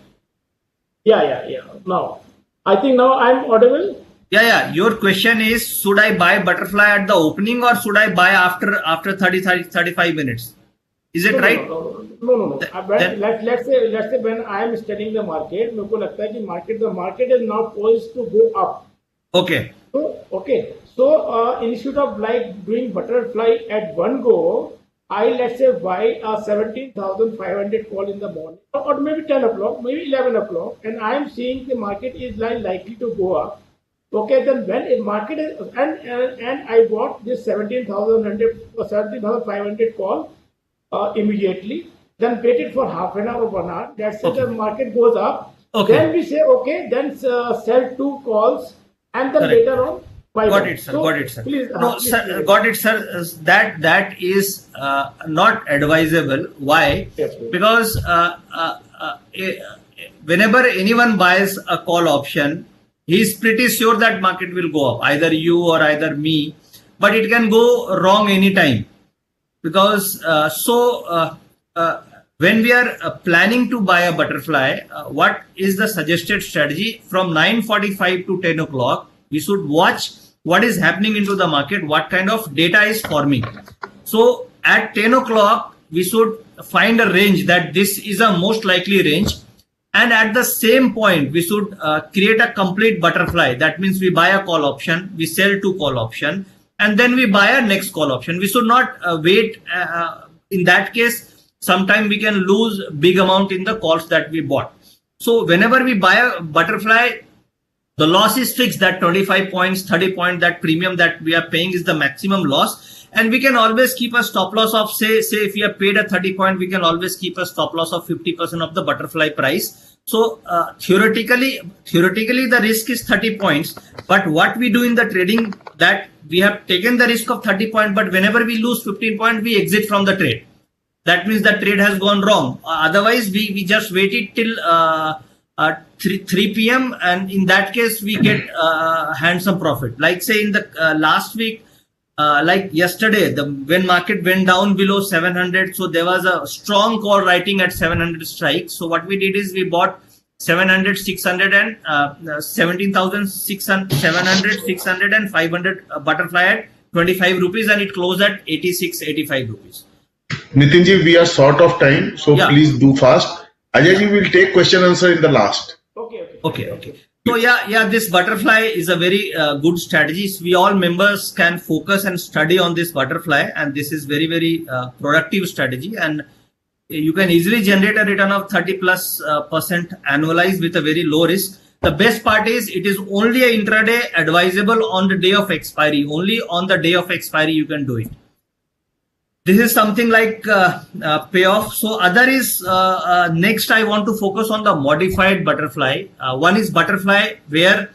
Yeah. Now. I think now I'm audible.
Yeah. Your question is, should I buy butterfly at the opening or should I buy after 35 minutes? Is it right?
No. Let's say when I am studying the market, मेरे को लगता है कि the market is now poised to go up.
Okay.
So instead of like doing butterfly at one go, I let's say buy a 17,500 call in the morning, or maybe 10 o'clock, maybe 11 o'clock, and I am seeing the market is likely to go up. Okay, then when a market is and I bought this 17,500 call immediately, then waited for half an hour or 1 hour. That's it. The market goes up.
Okay.
Then we say okay, then sell 2 calls, and then
Correct.
later on.
Got it, sir.
Please,
no, sir. Got it, sir. That is not advisable. Why?
Yes,
because whenever anyone buys a call option, he is pretty sure that market will go up, either you or either me, but it can go wrong anytime. Because when we are planning to buy a butterfly, what is the suggested strategy? From 9:45 to 10 o'clock, we should watch what is happening into the market, what kind of data is forming. So at 10 o'clock, we should find a range that this is a most likely range. And at the same point, we should create a complete butterfly. That means we buy a call option, we sell 2 call option, and then we buy a next call option. We should not wait. In that case, sometime we can lose big amount in the calls that we bought. So whenever we buy a butterfly, the loss is fixed. That 25 points, 30 points, that premium that we are paying is the maximum loss. And we can always keep a stop loss of say if we have paid a 30 point, we can always keep a stop loss of 50% of the butterfly price. So theoretically the risk is 30 points. But what we do in the trading, that we have taken the risk of 30 points, but whenever we lose 15 points, we exit from the trade. That means the trade has gone wrong. Otherwise, we just waited till 3 p.m. and in that case we get handsome profit. Like say in the last week, like yesterday, when market went down below 700, so there was a strong call writing at 700 strike. So what we did is we bought 700, 600 and 17,600, 700, 600 and 500 butterfly at 25 rupees, and it closed at 86, 85 rupees.
Nitinji, we are short of time, so
Yeah.
please do fast. Ajay ji will take question answer in the last.
Okay. So this butterfly is a very good strategy. We all members can focus and study on this butterfly, and this is very, very productive strategy, and you can easily generate a return of 30+% annualized with a very low risk. The best part is it is only a intraday, advisable on the day of expiry. Only on the day of expiry you can do it. This is something like payoff. So other is next I want to focus on the modified butterfly. One is butterfly where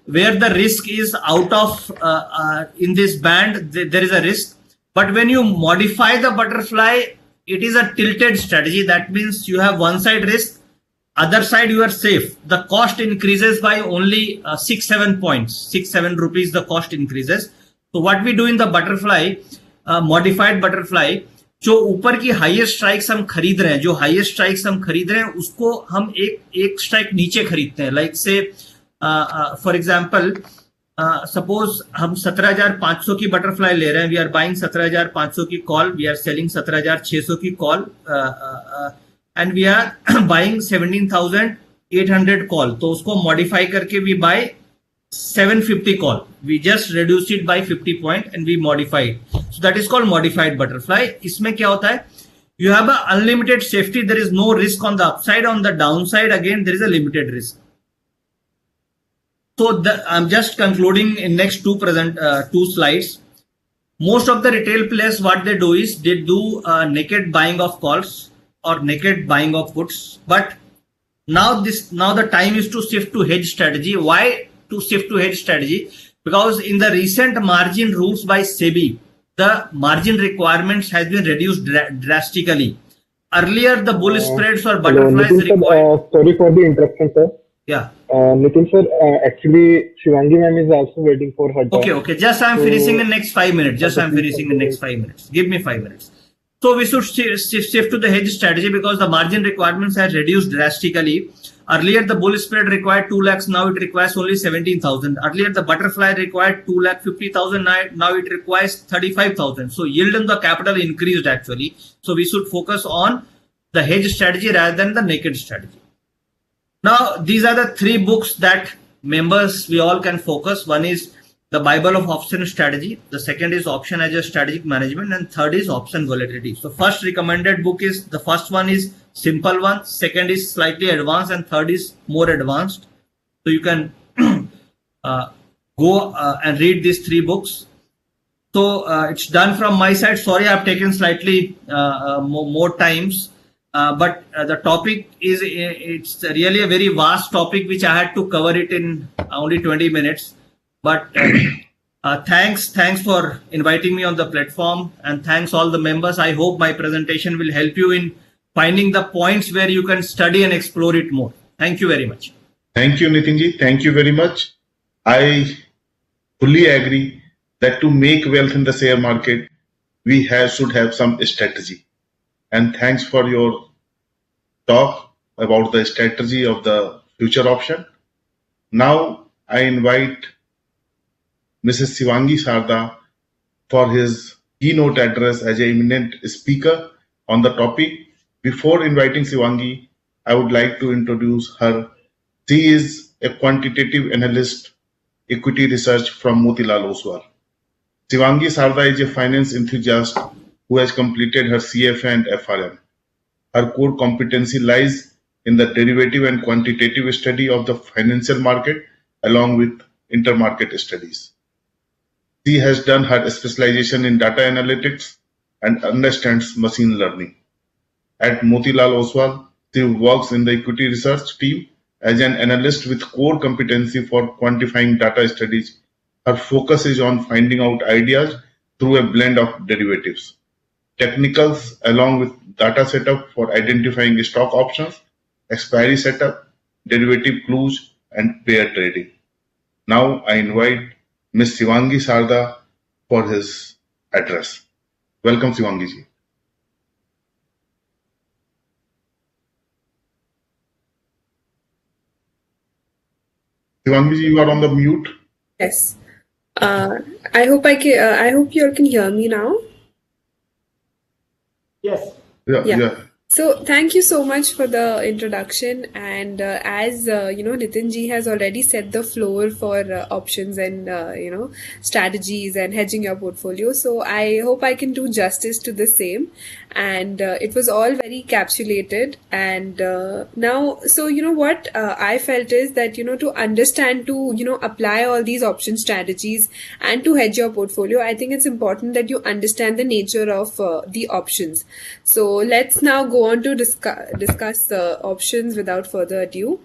the risk is out of in this band, there is a risk. But when you modify the butterfly, it is a tilted strategy. That means you have one side risk, other side you are safe. The cost increases by only 6-7 points, 6-7 rupees the cost increases. So what we do in the butterfly, modified butterfly, जो ऊपर की highest strikes हम खरीद रहे हैं, जो highest strikes हम खरीद रहे हैं उसको हम एक स्ट्राइक नीचे खरीदते हैं. लाइक से फॉर एग्जांपल सपोज हम 17,500 की बटरफ्लाई ले रहे हैं. वी आर बाइंग 17,500 की कॉल, वी आर सेलिंग 17,600 की call, and we are buying 17,000 800 call, तो उसको modify करके we buy 750 call. We just reduce it by 50 point and we modify it. So that is called modified butterfly. इसमें क्या होता है? You have a unlimited safety. There is no risk on the upside. On the downside, again, there is a limited risk. So I'm just concluding in next two slides. Most of the retail players, what they do is they do naked buying of calls or naked buying of puts. But now the time is to shift to hedge strategy. Why to shift to hedge strategy? Because in the recent margin rules by SEBI, the margin requirements has been reduced drastically. Earlier, the bull spreads or butterflies
Nitin sir,
required.
sorry for the interruption, sir.
Yeah.
Nitin sir, actually Shivangi ma'am is also waiting for her turn.
Okay. Just I'm finishing in next 5 minutes. Give me 5 minutes. So we should shift to the hedge strategy because the margin requirements have reduced drastically. Earlier, the bull spread required 2 lakhs. Now it requires only 17,000. Earlier, the butterfly required 2,50,000. Now it requires 35,000. So yield on the capital increased actually. So we should focus on the hedge strategy rather than the naked strategy. Now, these are the 3 books that members, we all can focus. One is the Bible of Option Strategy. The second is Option as a Strategic Management. And third is Option Volatility. So first recommended book is, the first one is simple one. Second is slightly advanced. And third is more advanced. So you can go and read these 3 books. So it's done from my side. Sorry, I've taken slightly more times. But the topic is, it's really a very vast topic which I had to cover it in only 20 minutes. But thanks for inviting me on the platform, and thanks all the members. I hope my presentation will help you in finding the points where you can study and explore it more. Thank you very much.
Thank you, Nitinji. Thank you very much. I fully agree that to make wealth in the share market, we should have some strategy. And thanks for your talk about the strategy of the future option. Now I invite Mrs. Shivangi Sarda for his keynote address as an eminent speaker on the topic. Before inviting Shivangi, I would like to introduce her. She is a quantitative analyst, equity research from Motilal Oswal. Shivangi Sarda is a finance enthusiast who has completed her CFA and FRM. Her core competency lies in the derivative and quantitative study of the financial market along with intermarket studies. She has done her specialization in data analytics and understands machine learning. At Motilal Oswal, she works in the equity research team as an analyst with core competency for quantifying data studies. Her focus is on finding out ideas through a blend of derivatives, technicals along with data setup for identifying stock options, expiry setup, derivative clues, and pair trading. Now I invite Ms. Shivangi Sarda for his address. Welcome, Shivangi ji. Shivangi ji, you are on the mute.
Yes. I hope you all can hear me now.
Yes.
Yeah. So thank you so much for the introduction, and as Nitin ji has already set the floor for options and strategies and hedging your portfolio. So I hope I can do justice to the same, and it was all very capsulated. And now, so what I felt is that to understand, to apply all these option strategies and to hedge your portfolio, I think it's important that you understand the nature of the options. So let's now go on to discuss options without further ado.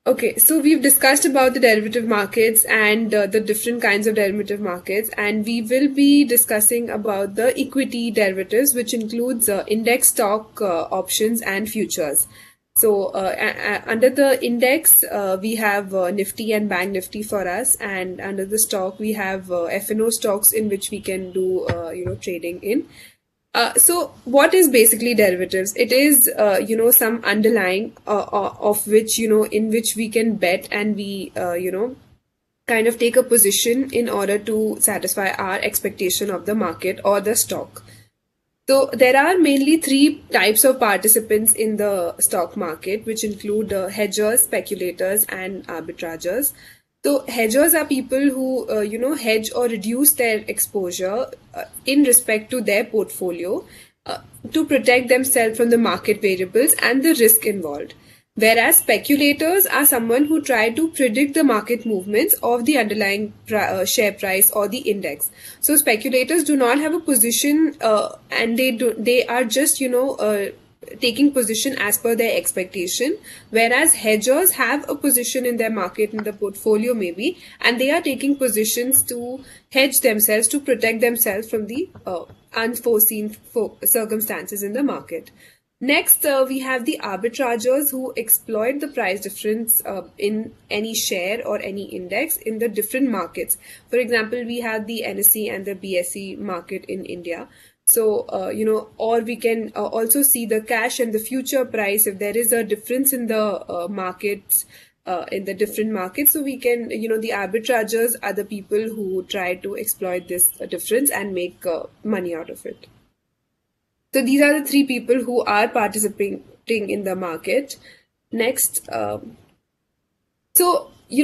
Okay, so we've discussed about the derivative markets and the different kinds of derivative markets, and we will be discussing about the equity derivatives, which includes index stock options and futures. So under the index, we have Nifty and Bank Nifty for us, and under the stock we have F&O stocks in which we can do trading in. So what is basically derivatives? It is, some underlying of which, in which we can bet and we, kind of take a position in order to satisfy our expectation of the market or the stock. So there are mainly three types of participants in the stock market, which include hedgers, speculators, and arbitrageurs. So hedgers are people who, hedge or reduce their exposure in respect to their portfolio to protect themselves from the market variables and the risk involved. Whereas speculators are someone who try to predict the market movements of the underlying share price or the index. So speculators do not have a position and they are just, taking position as per their expectation, whereas hedgers have a position in their market, in the portfolio maybe, and they are taking positions to hedge themselves, to protect themselves from the unforeseen circumstances in the market. Next, we have the arbitrageurs who exploit the price difference in any share or any index in the different markets. For example, we have the NSE and the BSE market in India. So, or we can also see the cash and the future price if there is a difference in the markets, in the different markets. So we can, the arbitrageurs are the people who try to exploit this difference and make money out of it. So these are the three people who are participating in the market. Next,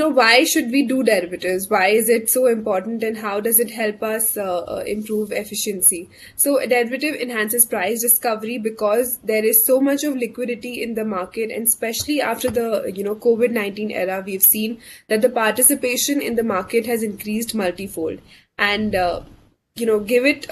why should we do derivatives? Why is it so important, and how does it help us improve efficiency? So a derivative enhances price discovery because there is so much of liquidity in the market, and especially after the COVID-19 era, we've seen that the participation in the market has increased multifold. And give it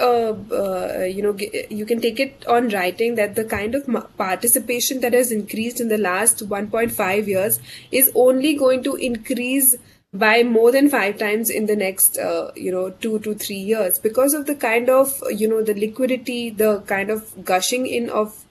you can take it on writing that the kind of participation that has increased in the last 1.5 years is only going to increase by more than 5 times in the next 2 to 3 years, because of the kind of the liquidity, the kind of gushing in of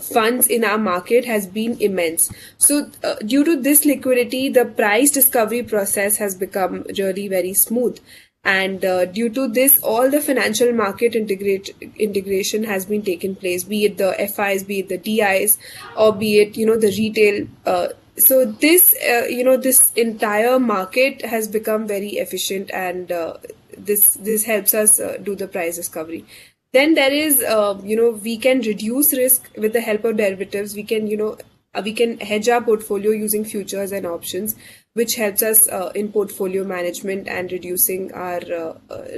funds in our market has been immense. So due to this liquidity, the price discovery process has become really very smooth. And due to this, all the financial market integration has been taken place, be it the FIs, be it the DIs, or be it, the retail. So this, this entire market has become very efficient, and this helps us do the price discovery. Then there is, we can reduce risk with the help of derivatives. We can hedge our portfolio using futures and options, which helps us in portfolio management and reducing our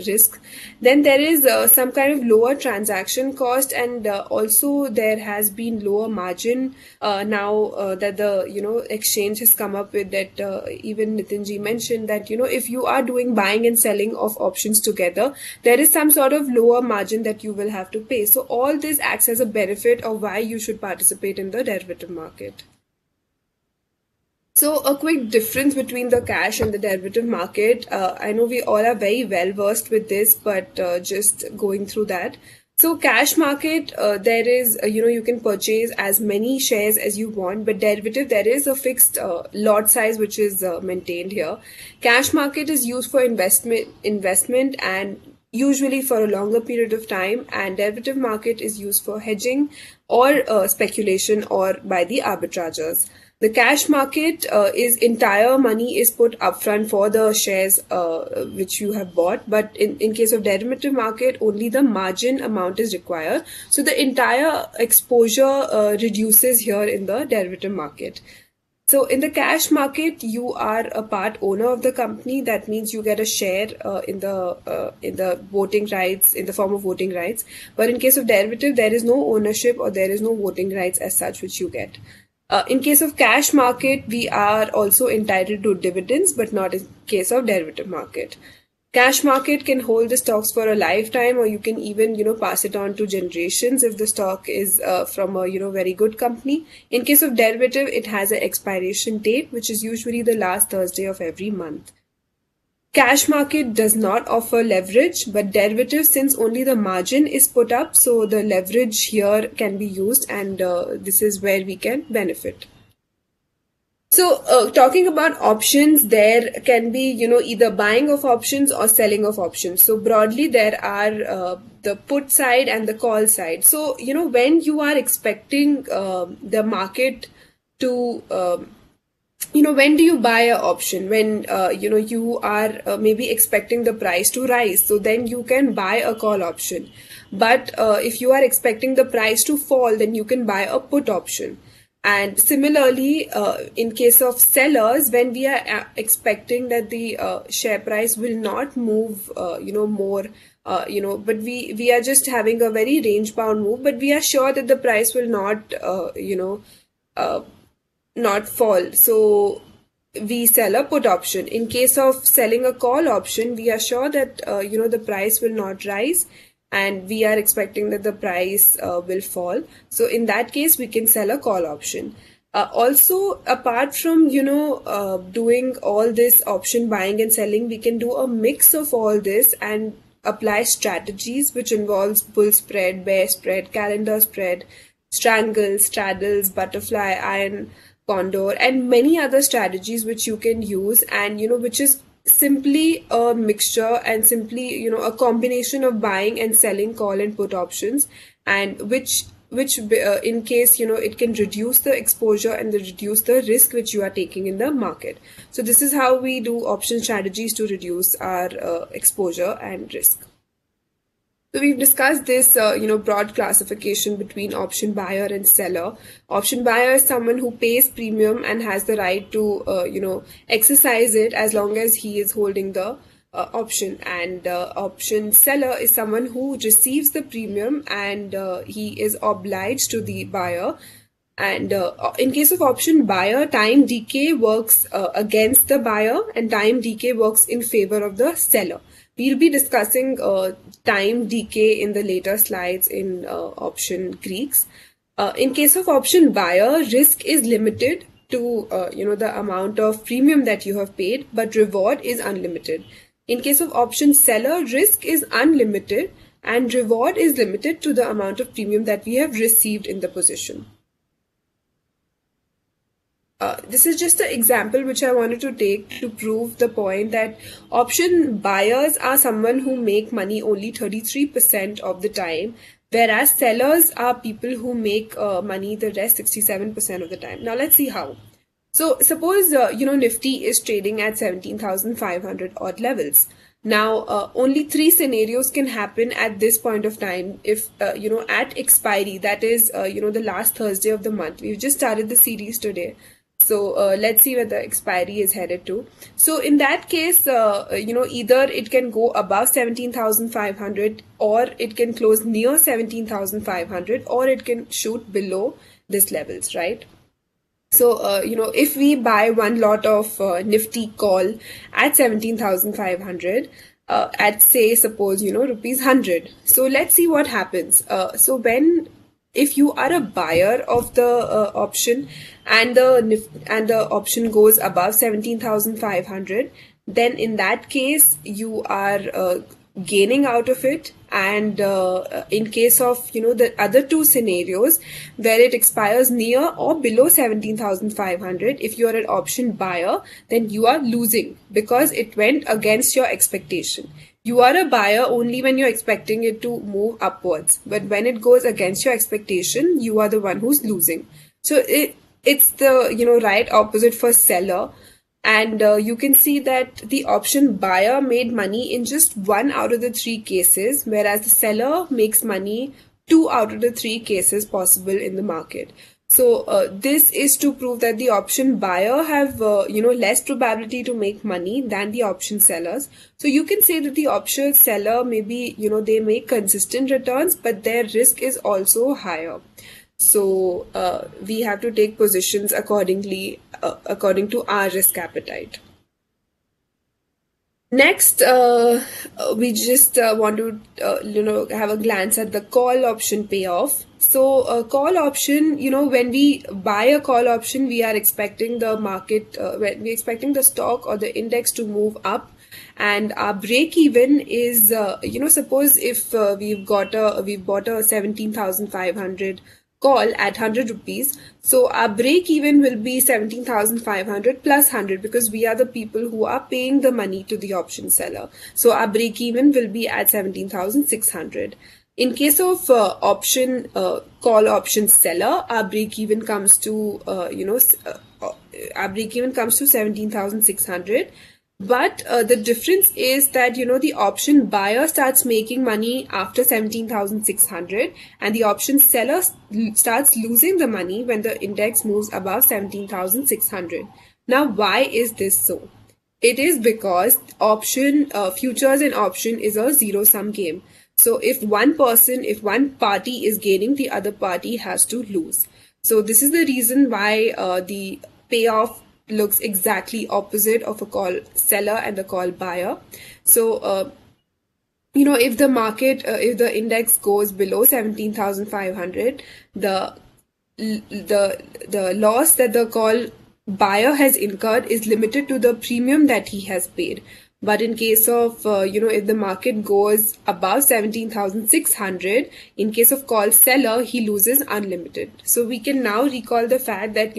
risk. Then there is some kind of lower transaction cost, and also there has been lower margin now that the exchange has come up with that. Even Nitin ji mentioned that if you are doing buying and selling of options together, there is some sort of lower margin that you will have to pay. So all this acts as a benefit of why you should participate in the derivative market. So a quick difference between the cash and the derivative market. I know we all are very well versed with this, but just going through that. So cash market, there is, you can purchase as many shares as you want, but derivative, there is a fixed lot size which is maintained here. Cash market is used for investment and usually for a longer period of time, and derivative market is used for hedging or speculation or by the arbitrageurs. The cash market is entire money is put upfront for the shares which you have bought, but in case of derivative market, only the margin amount is required. So the entire exposure reduces here in the derivative market. So in the cash market, you are a part owner of the company. That means you get a share in the voting rights, in the form of voting rights. But in case of derivative, there is no ownership or there is no voting rights as such which you get. In case of cash market, we are also entitled to dividends, but not in case of derivative market. Cash market can hold the stocks for a lifetime, or you can even, pass it on to generations if the stock is from a, very good company. In case of derivative, it has an expiration date, which is usually the last Thursday of every month. Cash market does not offer leverage, but derivative, since only the margin is put up, so the leverage here can be used, and this is where we can benefit. So talking about options, there can be, either buying of options or selling of options. So broadly, there are the put side and the call side. So, when you are expecting the market to when do you buy an option? When, you are maybe expecting the price to rise. So then you can buy a call option. But if you are expecting the price to fall, then you can buy a put option. And similarly, in case of sellers, when we are expecting that the share price will not move, more, but we are just having a very range bound move, but we are sure that the price will not, not fall. So we sell a put option. In case of selling a call option, we are sure that, the price will not rise, and we are expecting that the price will fall. So in that case, we can sell a call option. Also, apart from, doing all this option buying and selling, we can do a mix of all this and apply strategies which involves bull spread, bear spread, calendar spread, strangle, straddles, butterfly, iron, condor, and many other strategies which you can use, and, which is simply a mixture and simply a combination of buying and selling call and put options, and which in case it can reduce the exposure and reduce the risk which you are taking in the market. So this is how we do option strategies to reduce our exposure and risk. So we've discussed this, broad classification between option buyer and seller. Option buyer is someone who pays premium and has the right to, exercise it as long as he is holding the option. And option seller is someone who receives the premium and he is obliged to the buyer. And in case of option buyer, time decay works against the buyer and time decay works in favor of the seller. We'll be discussing time decay in the later slides in option Greeks. In case of option buyer, risk is limited to the amount of premium that you have paid, but reward is unlimited. In case of option seller, risk is unlimited and reward is limited to the amount of premium that we have received in the position. This is just an example which I wanted to take to prove the point that option buyers are someone who make money only 33% of the time, whereas sellers are people who make money the rest 67% of the time. Now let's see how. So suppose, Nifty is trading at 17,500 odd levels. Now, only 3 scenarios can happen at this point of time. If, at expiry, that is, the last Thursday of the month. We've just started the series today. So let's see where the expiry is headed to. So in that case, either it can go above 17,500 or it can close near 17,500 or it can shoot below these levels, right? So, if we buy one lot of Nifty call at 17,500, at say, suppose, rupees 100. So let's see what happens. So if you are a buyer of the option and the option goes above 17,500, then in that case you are gaining out of it. And in case of the other 2 scenarios where it expires near or below 17,500, if you are an option buyer, then you are losing because it went against your expectation. You are a buyer only when you're expecting it to move upwards, but when it goes against your expectation, you are the one who's losing. So it's the right opposite for seller. And you can see that the option buyer made money in just 1 out of the 3 cases, whereas the seller makes money 2 out of the 3 cases possible in the market. So this is to prove that the option buyer have less probability to make money than the option sellers. So you can say that the option seller maybe they make consistent returns, but their risk is also higher. So we have to take positions accordingly, according to our risk appetite. Next, we just want to have a glance at the call option payoff. So a call option, when we buy a call option, we are expecting the market, we're expecting the stock or the index to move up. And our break even is, suppose if we've bought a 17,500 call at 100 rupees. So our break even will be 17,500 plus 100 because we are the people who are paying the money to the option seller. So our break even will be at 17,600. In case of option call option seller, our break even comes to 17,600. But the difference is that, the option buyer starts making money after 17,600 and the option seller starts losing the money when the index moves above 17,600. Now, why is this so? It is because futures and option is a zero-sum game. So if one party is gaining, the other party has to lose. So this is the reason why the payoff looks exactly opposite of a call seller and a call buyer. So, if the market, if the index goes below 17,500, the loss that the call buyer has incurred is limited to the premium that he has paid. But in case of, if the market goes above 17,600, in case of call seller, he loses unlimited. So we can now recall the fact that,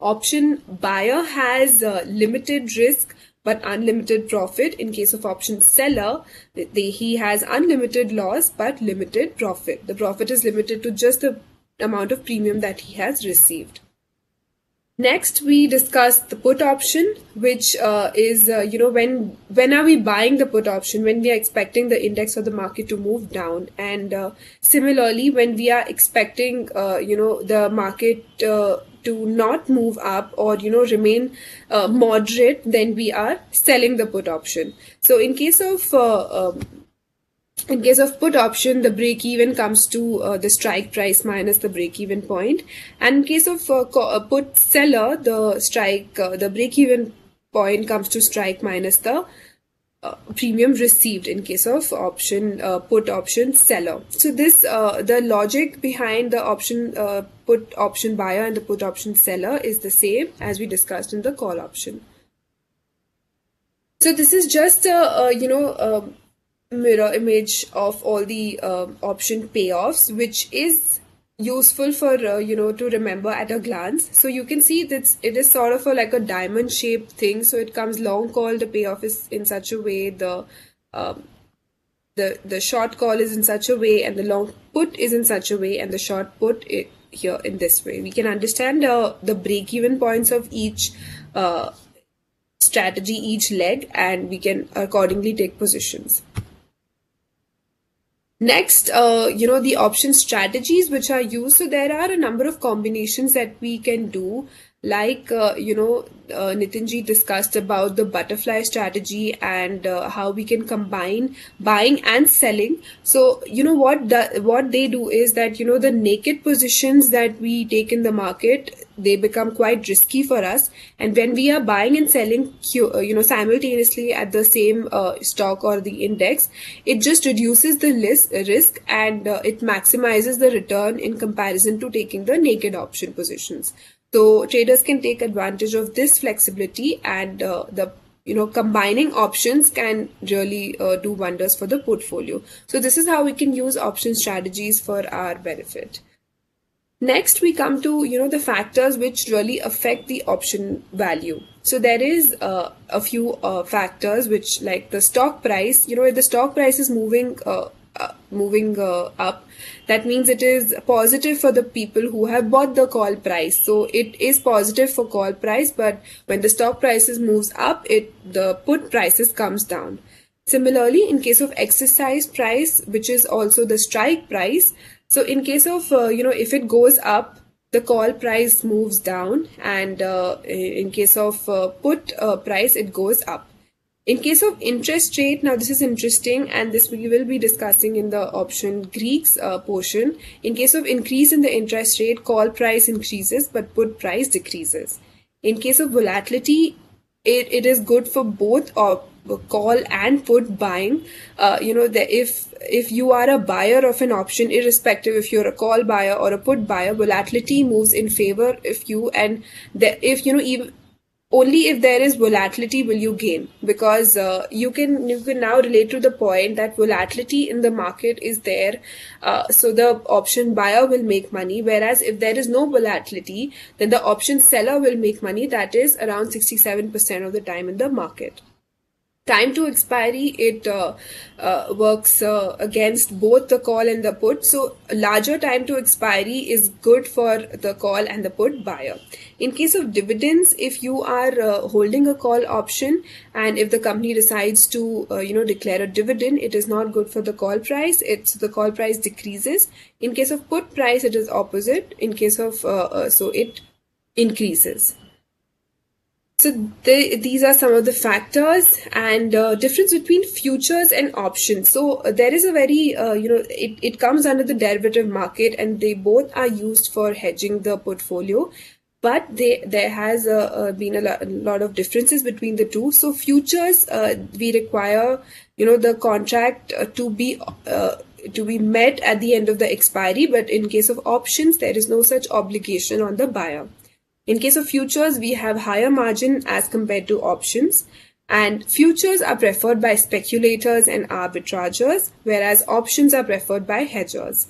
option buyer has limited risk but unlimited profit. In case of option seller, he has unlimited loss but limited profit. The profit is limited to just the amount of premium that he has received. Next, we discuss the put option, which is, when are we buying the put option? When we are expecting the index or the market to move down. And similarly, when we are expecting, the market to not move up or, remain moderate, then we are selling the put option. So in case of put option, the break-even comes to the strike price minus the break-even point. And in case of put seller, the break-even point comes to strike minus the premium received in case of put option seller. So this, the logic behind the put option buyer and the put option seller is the same as we discussed in the call option. So this is just a mirror image of all the option payoffs, which is useful for to remember at a glance. So you can see that it is sort of like a diamond shaped thing. So it comes long call, the payoff is in such a way, the short call is in such a way, and the long put is in such a way, and the short put here in this way. We can understand the break-even points of each strategy, each leg, and we can accordingly take positions. Next, the option strategies which are used. So there are a number of combinations that we can do. Like, Nitinji discussed about the butterfly strategy and how we can combine buying and selling. So, what they do is that, the naked positions that we take in the market, they become quite risky for us. And when we are buying and selling, simultaneously at the same stock or the index, it just reduces the risk and it maximizes the return in comparison to taking the naked option positions. So traders can take advantage of this flexibility, and combining options can really do wonders for the portfolio. So this is how we can use option strategies for our benefit. Next, we come to, the factors which really affect the option value. So there is a few factors which, like the stock price, if the stock price is moving up, that means it is positive for the people who have bought the call price. So it is positive for call price, but when the stock prices moves up, the put prices comes down. Similarly, in case of exercise price, which is also the strike price, so in case of, if it goes up, the call price moves down, and in case of put price, it goes up. In case of interest rate, now this is interesting, and this we will be discussing in the option Greeks portion. In case of increase in the interest rate, call price increases, but put price decreases. In case of volatility, it is good for both call and put buying. If you are a buyer of an option, irrespective if you're a call buyer or a put buyer, volatility moves in favor of you, and even only if there is volatility will you gain, because you can now relate to the point that volatility in the market is there, so the option buyer will make money, whereas if there is no volatility, then the option seller will make money. That is around 67% of the time in the market. time to expiry, it works against both the call and the put. So larger time to expiry is good for the call and the put buyer. In case of dividends, if you are holding a call option and if the company decides to declare a dividend, it is not good for the call price. The call price decreases. In case of put price, it is opposite. In case of so it increases. So these are some of the factors and difference between futures and options. So there is a very, it comes under the derivative market, and they both are used for hedging the portfolio. But there has been a lot of differences between the two. So futures, we require, the contract to be met at the end of the expiry. But in case of options, there is no such obligation on the buyer. In case of futures, we have higher margin as compared to options, and futures are preferred by speculators and arbitrageurs, whereas options are preferred by hedgers.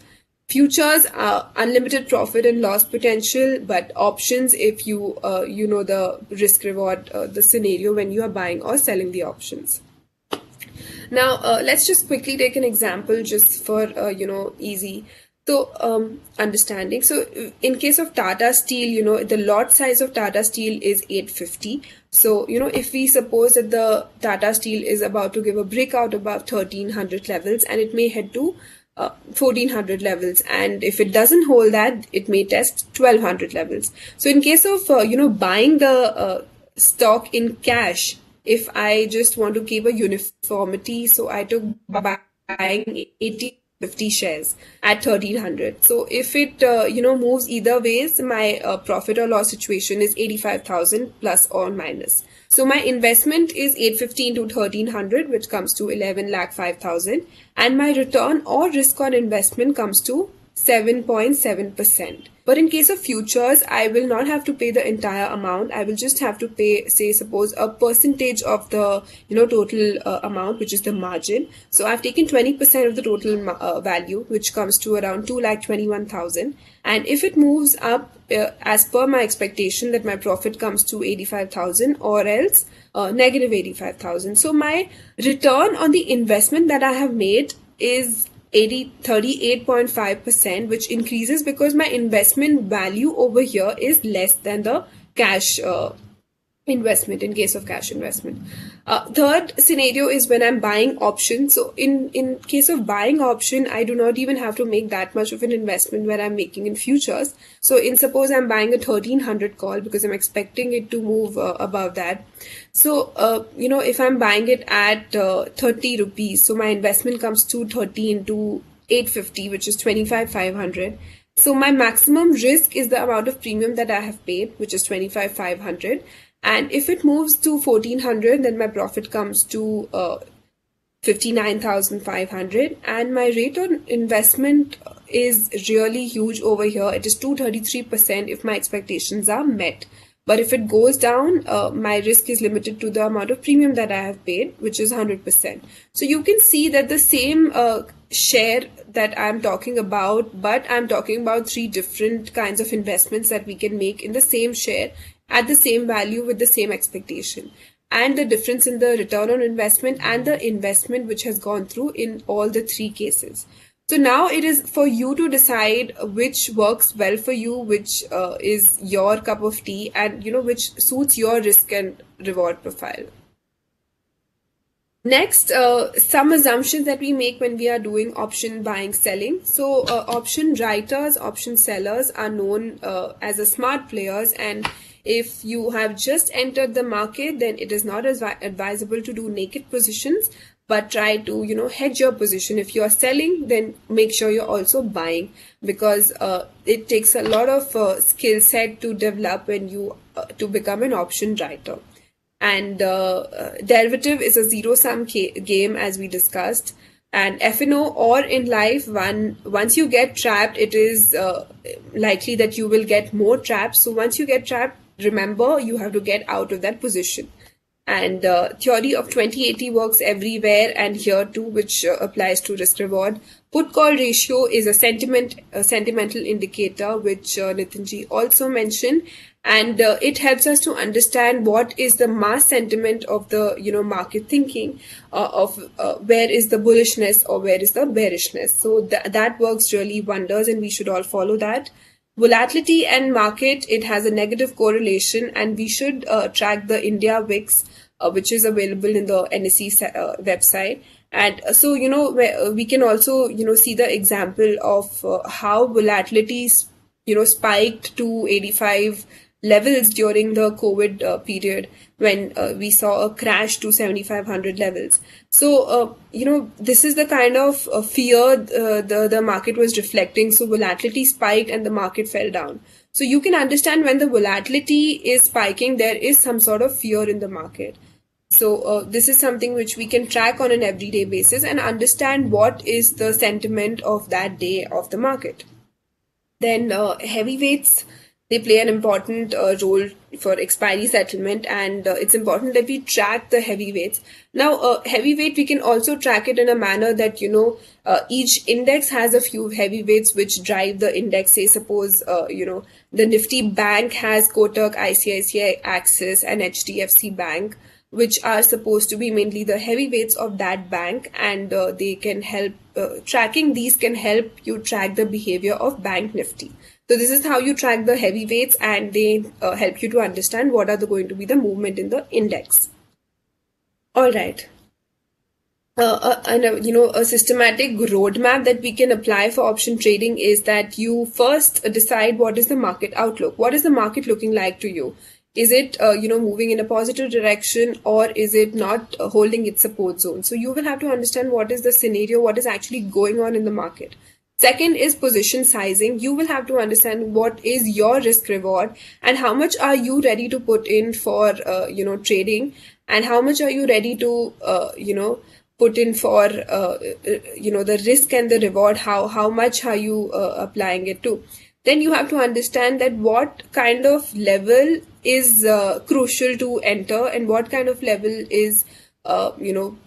Futures are unlimited profit and loss potential, but options, if you know the risk reward, the scenario when you are buying or selling the options. Now, let's just quickly take an example just for, easy. So, understanding. So, in case of Tata Steel, the lot size of Tata Steel is 850. So, if we suppose that the Tata Steel is about to give a breakout above 1300 levels, and it may head to 1400 levels, and if it doesn't hold that, it may test 1200 levels. So, in case of, buying the stock in cash, if I just want to keep a uniformity, so I took buying 50 shares at 1300. So if it moves either ways, my profit or loss situation is 85,000 plus or minus. So my investment is 850 into 1300, which comes to 11,05,000, and my return or risk on investment comes to 7.7%. But in case of futures, I will not have to pay the entire amount. I will just have to pay, say, suppose a percentage of the total amount, which is the margin. So I've taken 20% of the total value, which comes to around 2,21,000. And if it moves up as per my expectation, that my profit comes to 85,000 or else negative 85,000. So my return on the investment that I have made is 38.5%, which increases because my investment value over here is less than the cash investment in case of cash investment. Third scenario is when I'm buying options. So in case of buying option, I do not even have to make that much of an investment when I'm making in futures. So suppose I'm buying a 1300 call because I'm expecting it to move above that. So, if I'm buying it at 30 rupees, so my investment comes to 30 into 850, which is 25,500. So my maximum risk is the amount of premium that I have paid, which is 25,500. And if it moves to 1400, then my profit comes to 59,500. And my rate on investment is really huge over here. It is 233% if my expectations are met. But if it goes down, my risk is limited to the amount of premium that I have paid, which is 100%. So you can see that the same share that I'm talking about, but I'm talking about 3 different kinds of investments that we can make in the same share at the same value with the same expectation. And the difference in the return on investment and the investment which has gone through in all the 3 cases. So now it is for you to decide which works well for you, which is your cup of tea, and which suits your risk and reward profile. Next, some assumptions that we make when we are doing option buying, selling. So option writers, option sellers are known as a smart players, and if you have just entered the market, then it is not as advisable to do naked positions, but try to hedge your position. If you are selling, then make sure you're also buying, because it takes a lot of skill set to develop when you to become an option writer. And derivative is a zero-sum game, as we discussed. And F&O or in life, once you get trapped, it is likely that you will get more traps. So once you get trapped, remember you have to get out of that position. And theory of 20/80 works everywhere, and here too, which applies to risk reward. Put call ratio is a sentimental indicator, which Nitinji also mentioned. And it helps us to understand what is the mass sentiment of the market thinking, of where is the bullishness or where is the bearishness. So that works really wonders, and we should all follow that. Volatility and market, it has a negative correlation, and we should track the India VIX, which is available in the NSE website. And so we can also see the example of how volatility spiked to 85 levels during the COVID period, when we saw a crash to 7,500 levels. So, this is the kind of fear the market was reflecting. So volatility spiked and the market fell down. So you can understand when the volatility is spiking, there is some sort of fear in the market. So this is something which we can track on an everyday basis and understand what is the sentiment of that day of the market. Then heavyweights, they play an important role for expiry settlement, and it's important that we track the heavyweights. Now, heavyweight, we can also track it in a manner that, each index has a few heavyweights which drive the index. Say, suppose, the Nifty Bank has Kotak, ICICI, Axis, and HDFC Bank, which are supposed to be mainly the heavyweights of that bank, and they can help, tracking these can help you track the behavior of Bank Nifty. So this is how you track the heavyweights, and they help you to understand what are going to be the movement in the index. All right. A systematic roadmap that we can apply for option trading is that you first decide what is the market outlook. What is the market looking like to you? Is it, moving in a positive direction, or is it not holding its support zone? So you will have to understand what is the scenario, what is actually going on in the market. Second is position sizing. You will have to understand what is your risk reward and how much are you ready to put in for, trading, and how much are you ready to, put in for, the risk and the reward, how much are you applying it to. Then you have to understand that what kind of level is crucial to enter and what kind of level is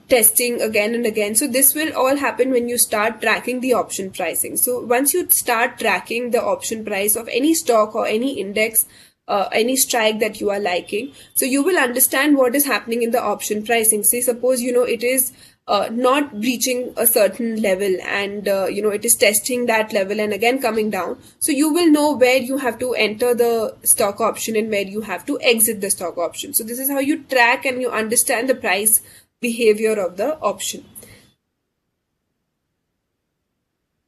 testing again and again. So this will all happen when you start tracking the option pricing. So once you start tracking the option price of any stock or any index, any strike that you are liking, so you will understand what is happening in the option pricing. Say, suppose, it is not breaching a certain level, and it is testing that level and again coming down. So you will know where you have to enter the stock option and where you have to exit the stock option. So this is how you track and you understand the price behavior of the option.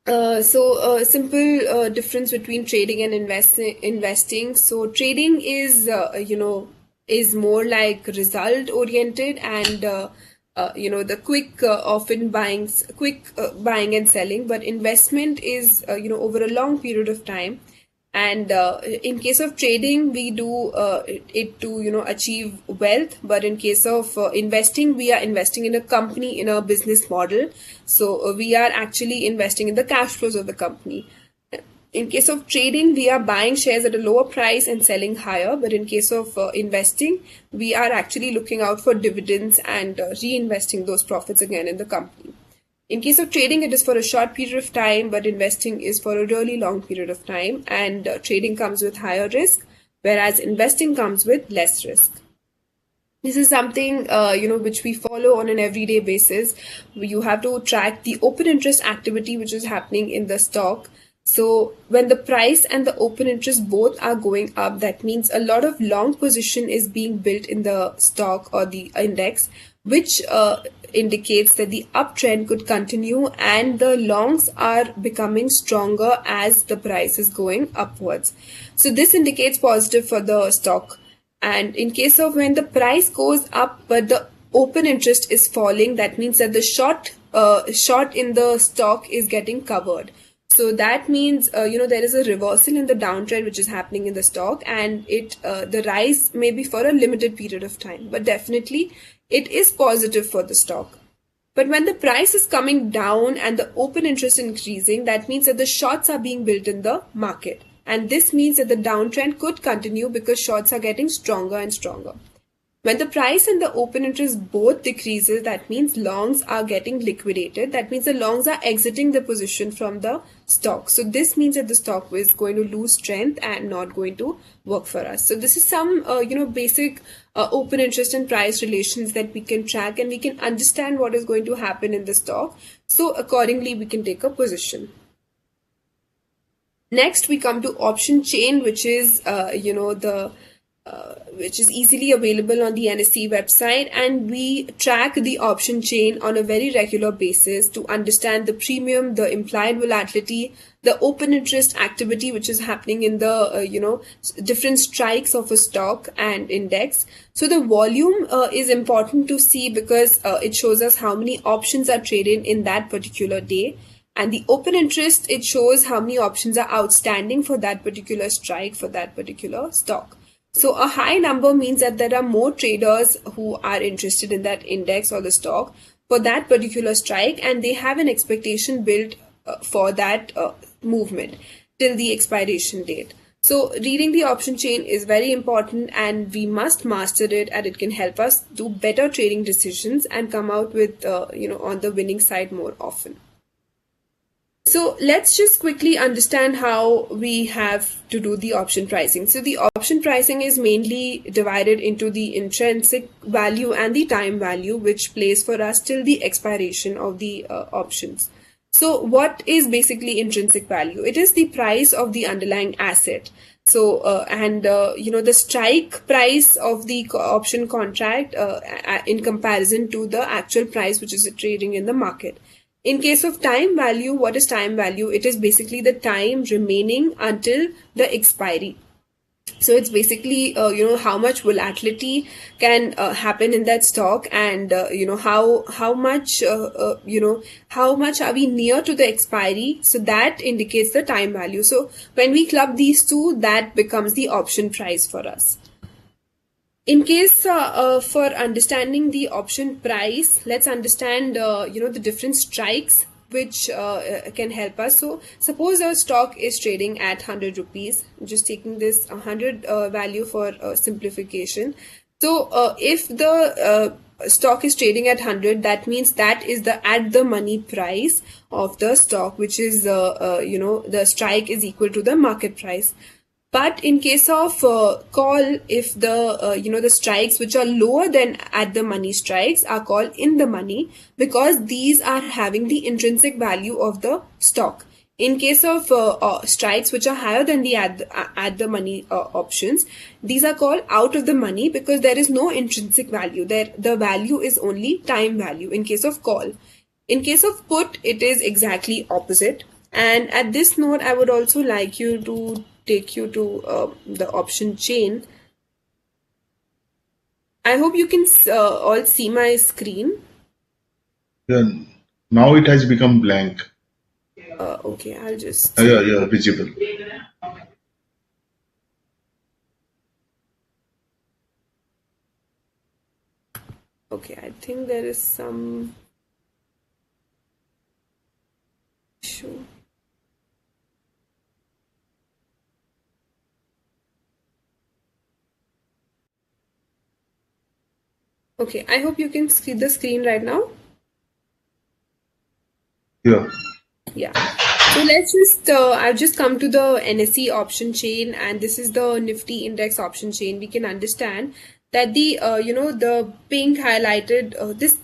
So a simple difference between trading and investing. So trading is is more like result oriented, and the quick buying and selling. But investment is over a long period of time. And in case of trading, we do it to achieve wealth. But in case of investing, we are investing in a company, in a business model. So we are actually investing in the cash flows of the company. In case of trading, we are buying shares at a lower price and selling higher. But in case of investing, we are actually looking out for dividends and reinvesting those profits again in the company. In case of trading, it is for a short period of time, but investing is for a really long period of time. And trading comes with higher risk, whereas investing comes with less risk. This is something, which we follow on an everyday basis. You have to track the open interest activity which is happening in the stock. So when the price and the open interest both are going up, that means a lot of long position is being built in the stock or the index, which indicates that the uptrend could continue and the longs are becoming stronger as the price is going upwards. So this indicates positive for the stock. And in case of when the price goes up but the open interest is falling, that means that the short in the stock is getting covered. So that means, there is a reversal in the downtrend which is happening in the stock, and the rise may be for a limited period of time, but definitely it is positive for the stock. But when the price is coming down and the open interest increasing, that means that the shorts are being built in the market. And this means that the downtrend could continue because shorts are getting stronger and stronger. When the price and the open interest both decreases, that means longs are getting liquidated. That means the longs are exiting the position from the stock. So this means that the stock is going to lose strength and not going to work for us. So this is some, basic open interest and price relations that we can track, and we can understand what is going to happen in the stock. So accordingly, we can take a position. Next, we come to option chain, which is, which is easily available on the NSE website, and we track the option chain on a very regular basis to understand the premium, the implied volatility, the open interest activity which is happening in the different strikes of a stock and index. So the volume is important to see because it shows us how many options are traded in that particular day. And the open interest, it shows how many options are outstanding for that particular strike, for that particular stock. So a high number means that there are more traders who are interested in that index or the stock for that particular strike, and they have an expectation built for that movement till the expiration date. So reading the option chain is very important, and we must master it, and it can help us do better trading decisions and come out with, on the winning side more often. So let's just quickly understand how we have to do the option pricing. So the option pricing is mainly divided into the intrinsic value and the time value, which plays for us till the expiration of the options. So what is basically intrinsic value? It is the price of the underlying asset. So, the strike price of the option contract in comparison to the actual price which is trading in the market. In case of time value, what is time value? It is basically the time remaining until the expiry. So it's basically, how much volatility can happen in that stock, and, how much are we near to the expiry. So that indicates the time value. So when we club these two, that becomes the option price for us. In case for understanding the option price, let's understand, the different strikes which can help us. So suppose our stock is trading at 100 rupees. I'm just taking this 100 value for simplification. So if the stock is trading at 100, that means that is the at the money price of the stock, which is, the strike is equal to the market price. But in case of call, if the strikes which are lower than at the money strikes are called in the money, because these are having the intrinsic value of the stock. In case of strikes which are higher than the at the money options, these are called out of the money because there is no intrinsic value there. The value is only time value in case of call. In case of put, it is exactly opposite. And at this note, I would also like you to take you to the option chain. I hope you can all see my screen.
Yeah, now it has become blank.
Okay, I'll just...
Yeah, visible.
Okay, I think there is some issue. Okay, I hope you can see the screen right now.
Yeah.
Yeah. So let's just, I've just come to the NSE option chain, and this is the Nifty index option chain. We can understand that the, the pink highlighted, this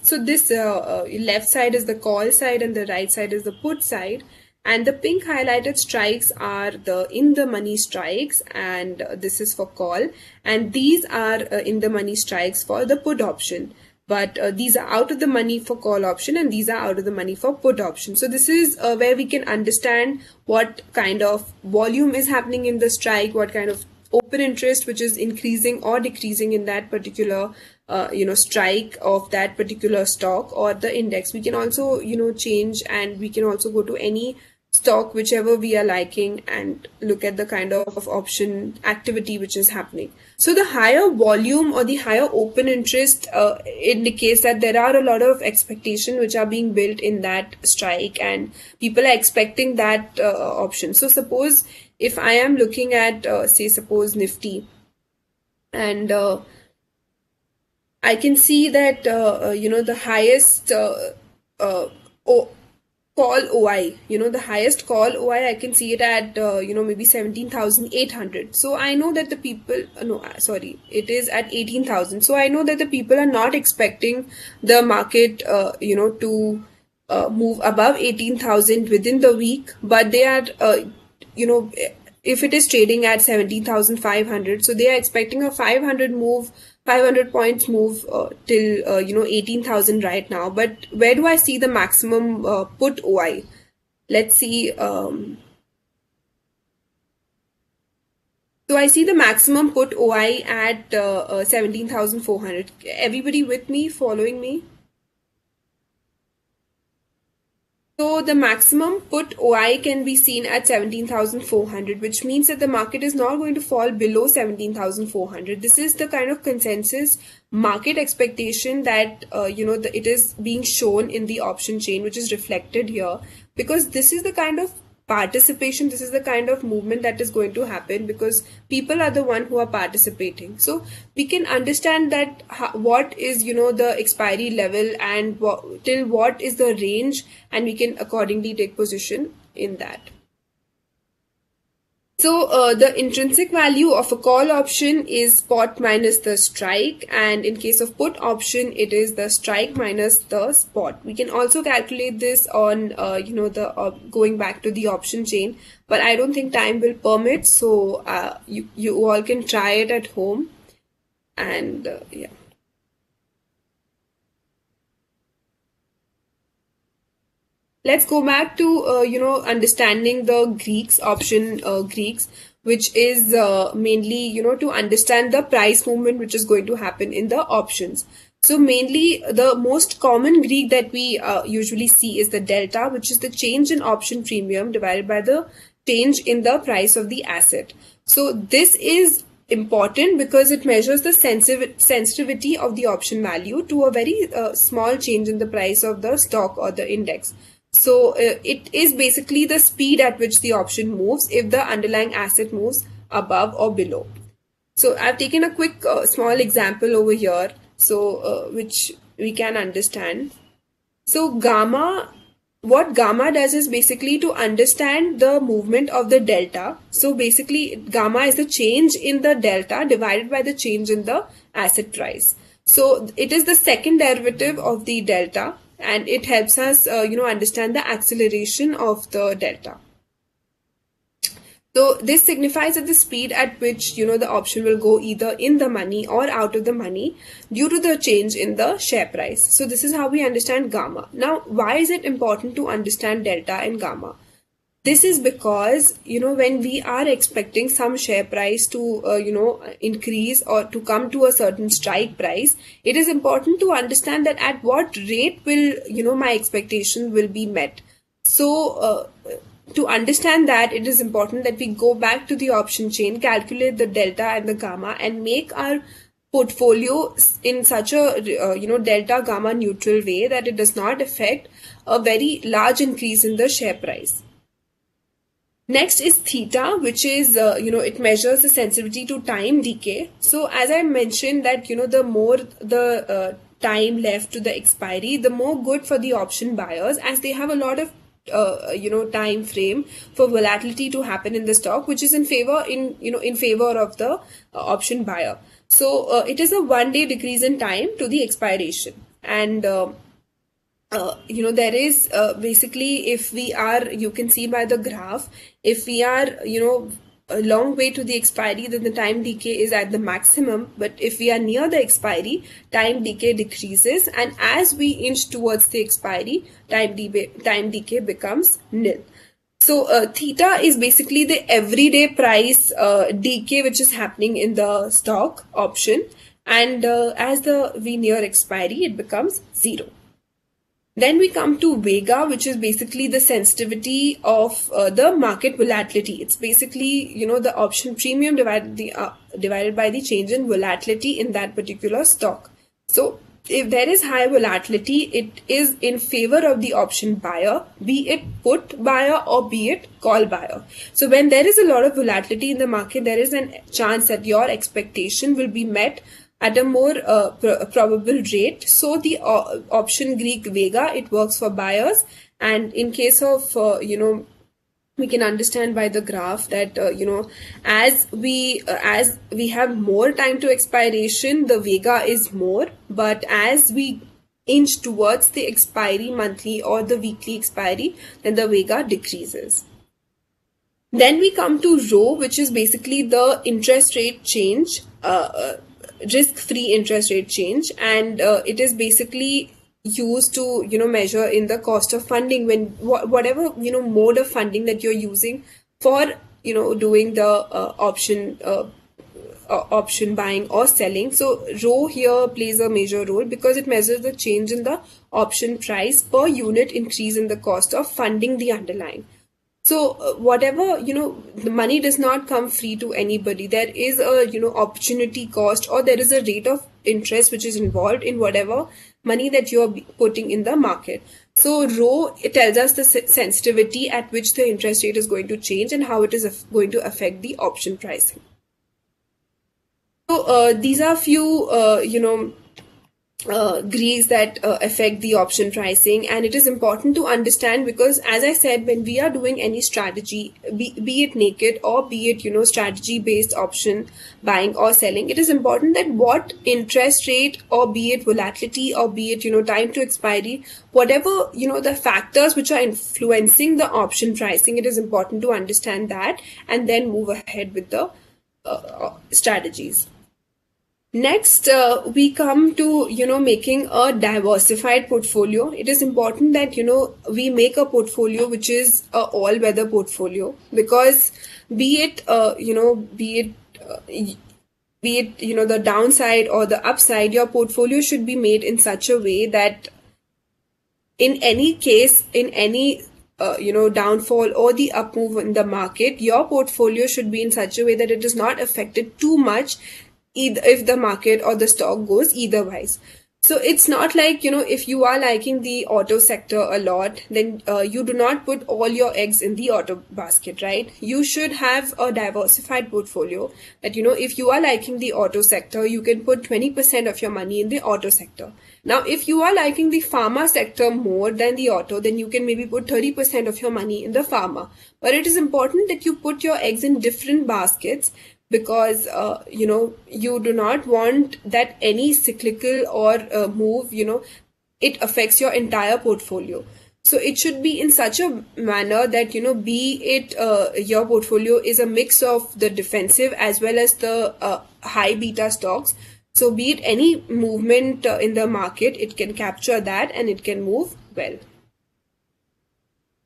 left side is the call side and the right side is the put side. And the pink highlighted strikes are the in the money strikes, and this is for call. And these are in the money strikes for the put option. But these are out of the money for call option, and these are out of the money for put option. So this is where we can understand what kind of volume is happening in the strike, what kind of open interest which is increasing or decreasing in that particular strike of that particular stock or the index. We can also change, and we can also go to any stock whichever we are liking and look at the kind of option activity which is happening. So the higher volume or the higher open interest indicates that there are a lot of expectation which are being built in that strike, and people are expecting that option. So suppose if I am looking at suppose Nifty, and I can see that the highest call OI, the highest call OI, I can see it at maybe 17,800. So I know that the people, no, sorry, it is at 18,000. So I know that the people are not expecting the market, to move above 18,000 within the week, but they are, if it is trading at 17,500, so they are expecting a 500 points move till 18,000 right now. But where do I see the maximum put OI? Let's see. So I see the maximum put OI at 17,400. Everybody with me, following me? So the maximum put OI can be seen at 17,400, which means that the market is not going to fall below 17,400. This is the kind of consensus market expectation that it is being shown in the option chain, which is reflected here, because this is the kind of participation, this is the kind of movement that is going to happen because people are the one who are participating. So we can understand that what is the expiry level and till what is the range, and we can accordingly take position in that. So the intrinsic value of a call option is spot minus the strike, and in case of put option, it is the strike minus the spot. We can also calculate this on going back to the option chain, but I don't think time will permit. So you all can try it at home, and yeah. Let's go back to, understanding the Greeks option, Greeks, which is mainly, to understand the price movement which is going to happen in the options. So mainly the most common Greek that we usually see is the delta, which is the change in option premium divided by the change in the price of the asset. So this is important because it measures the sensitivity of the option value to a very small change in the price of the stock or the index. So it is basically the speed at which the option moves if the underlying asset moves above or below. So I've taken a quick small example over here, so which we can understand. So what gamma does is basically to understand the movement of the delta. So basically gamma is the change in the delta divided by the change in the asset price. So it is the second derivative of the delta, and it helps us, understand the acceleration of the delta. So this signifies that the speed at which, the option will go either in the money or out of the money due to the change in the share price. So this is how we understand gamma. Now, why is it important to understand delta and gamma? This is because, when we are expecting some share price to, increase or to come to a certain strike price, it is important to understand that at what rate will, my expectation will be met. So, to understand that, it is important that we go back to the option chain, calculate the delta and the gamma, and make our portfolio in such a, delta gamma neutral way that it does not affect a very large increase in the share price. Next is theta, which is, it measures the sensitivity to time decay. So as I mentioned that, the more the time left to the expiry, the more good for the option buyers, as they have a lot of, time frame for volatility to happen in the stock, which is in favor of the option buyer. So it is a 1 day decrease in time to the expiration. And there is basically, if we are, you can see by the graph, if we are, a long way to the expiry, then the time decay is at the maximum. But if we are near the expiry, time decay decreases. And as we inch towards the expiry, time decay becomes nil. So theta is basically the everyday price decay which is happening in the stock option. And as we near expiry, it becomes 0. Then we come to Vega, which is basically the sensitivity of the market volatility. It's basically, the option premium divided by the change in volatility in that particular stock. So if there is high volatility, it is in favor of the option buyer, be it put buyer or be it call buyer. So when there is a lot of volatility in the market, there is a chance that your expectation will be met at a more probable rate. So the option Greek Vega, it works for buyers. And in case of, we can understand by the graph that, as we have more time to expiration, the Vega is more. But as we inch towards the expiry monthly or the weekly expiry, then the Vega decreases. Then we come to rho, which is basically the interest rate change, risk-free interest rate change, and it is basically used to measure in the cost of funding when whatever mode of funding that you're using for doing the option buying or selling. So rho here plays a major role because it measures the change in the option price per unit increase in the cost of funding the underlying. So whatever, the money does not come free to anybody. There is a, opportunity cost, or there is a rate of interest which is involved in whatever money that you are putting in the market. So rho, it tells us the sensitivity at which the interest rate is going to change and how it is going to affect the option pricing. So these are few, Greeks that affect the option pricing, and it is important to understand because, as I said, when we are doing any strategy, be it naked or be it strategy based option buying or selling, it is important that what interest rate or be it volatility or be it time to expiry, whatever the factors which are influencing the option pricing, it is important to understand that and then move ahead with the strategies. Next, we come to, making a diversified portfolio. It is important that, we make a portfolio which is a all-weather portfolio because be it the downside or the upside, your portfolio should be made in such a way that in any case, in any downfall or the up move in the market, your portfolio should be in such a way that it is not affected too much either if the market or the stock goes either wise. So it's not like, if you are liking the auto sector a lot, then you do not put all your eggs in the auto basket, right? You should have a diversified portfolio that, if you are liking the auto sector, you can put 20% of your money in the auto sector. Now, if you are liking the pharma sector more than the auto, then you can maybe put 30% of your money in the pharma. But it is important that you put your eggs in different baskets because, you do not want that any cyclical or move, it affects your entire portfolio. So it should be in such a manner that, be it your portfolio is a mix of the defensive as well as the high beta stocks. So be it any movement in the market, it can capture that and it can move well.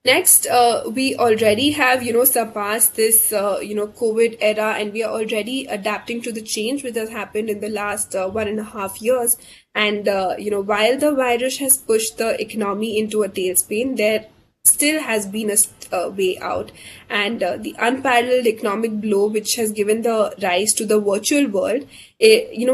Next, we already have, surpassed this, COVID era, and we are already adapting to the change which has happened in the last 1.5 years. And, while the virus has pushed the economy into a tailspin, there still has been a way out. And the unparalleled economic blow which has given the rise to the virtual world,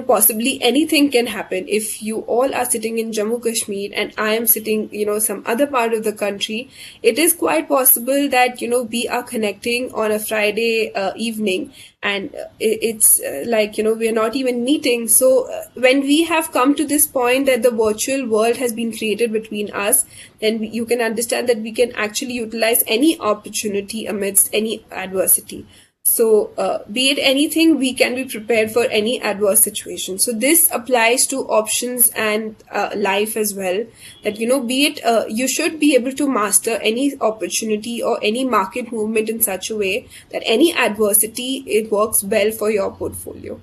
possibly anything can happen. If you all are sitting in Jammu Kashmir and I am sitting, some other part of the country, it is quite possible that, we are connecting on a Friday evening and it's like, we are not even meeting. So when we have come to this point that the virtual world has been created between us, then you can understand that we can actually utilize any opportunity amidst any adversity. So be it anything, we can be prepared for any adverse situation. So this applies to options and life as well, that, be it, you should be able to master any opportunity or any market movement in such a way that any adversity, it works well for your portfolio.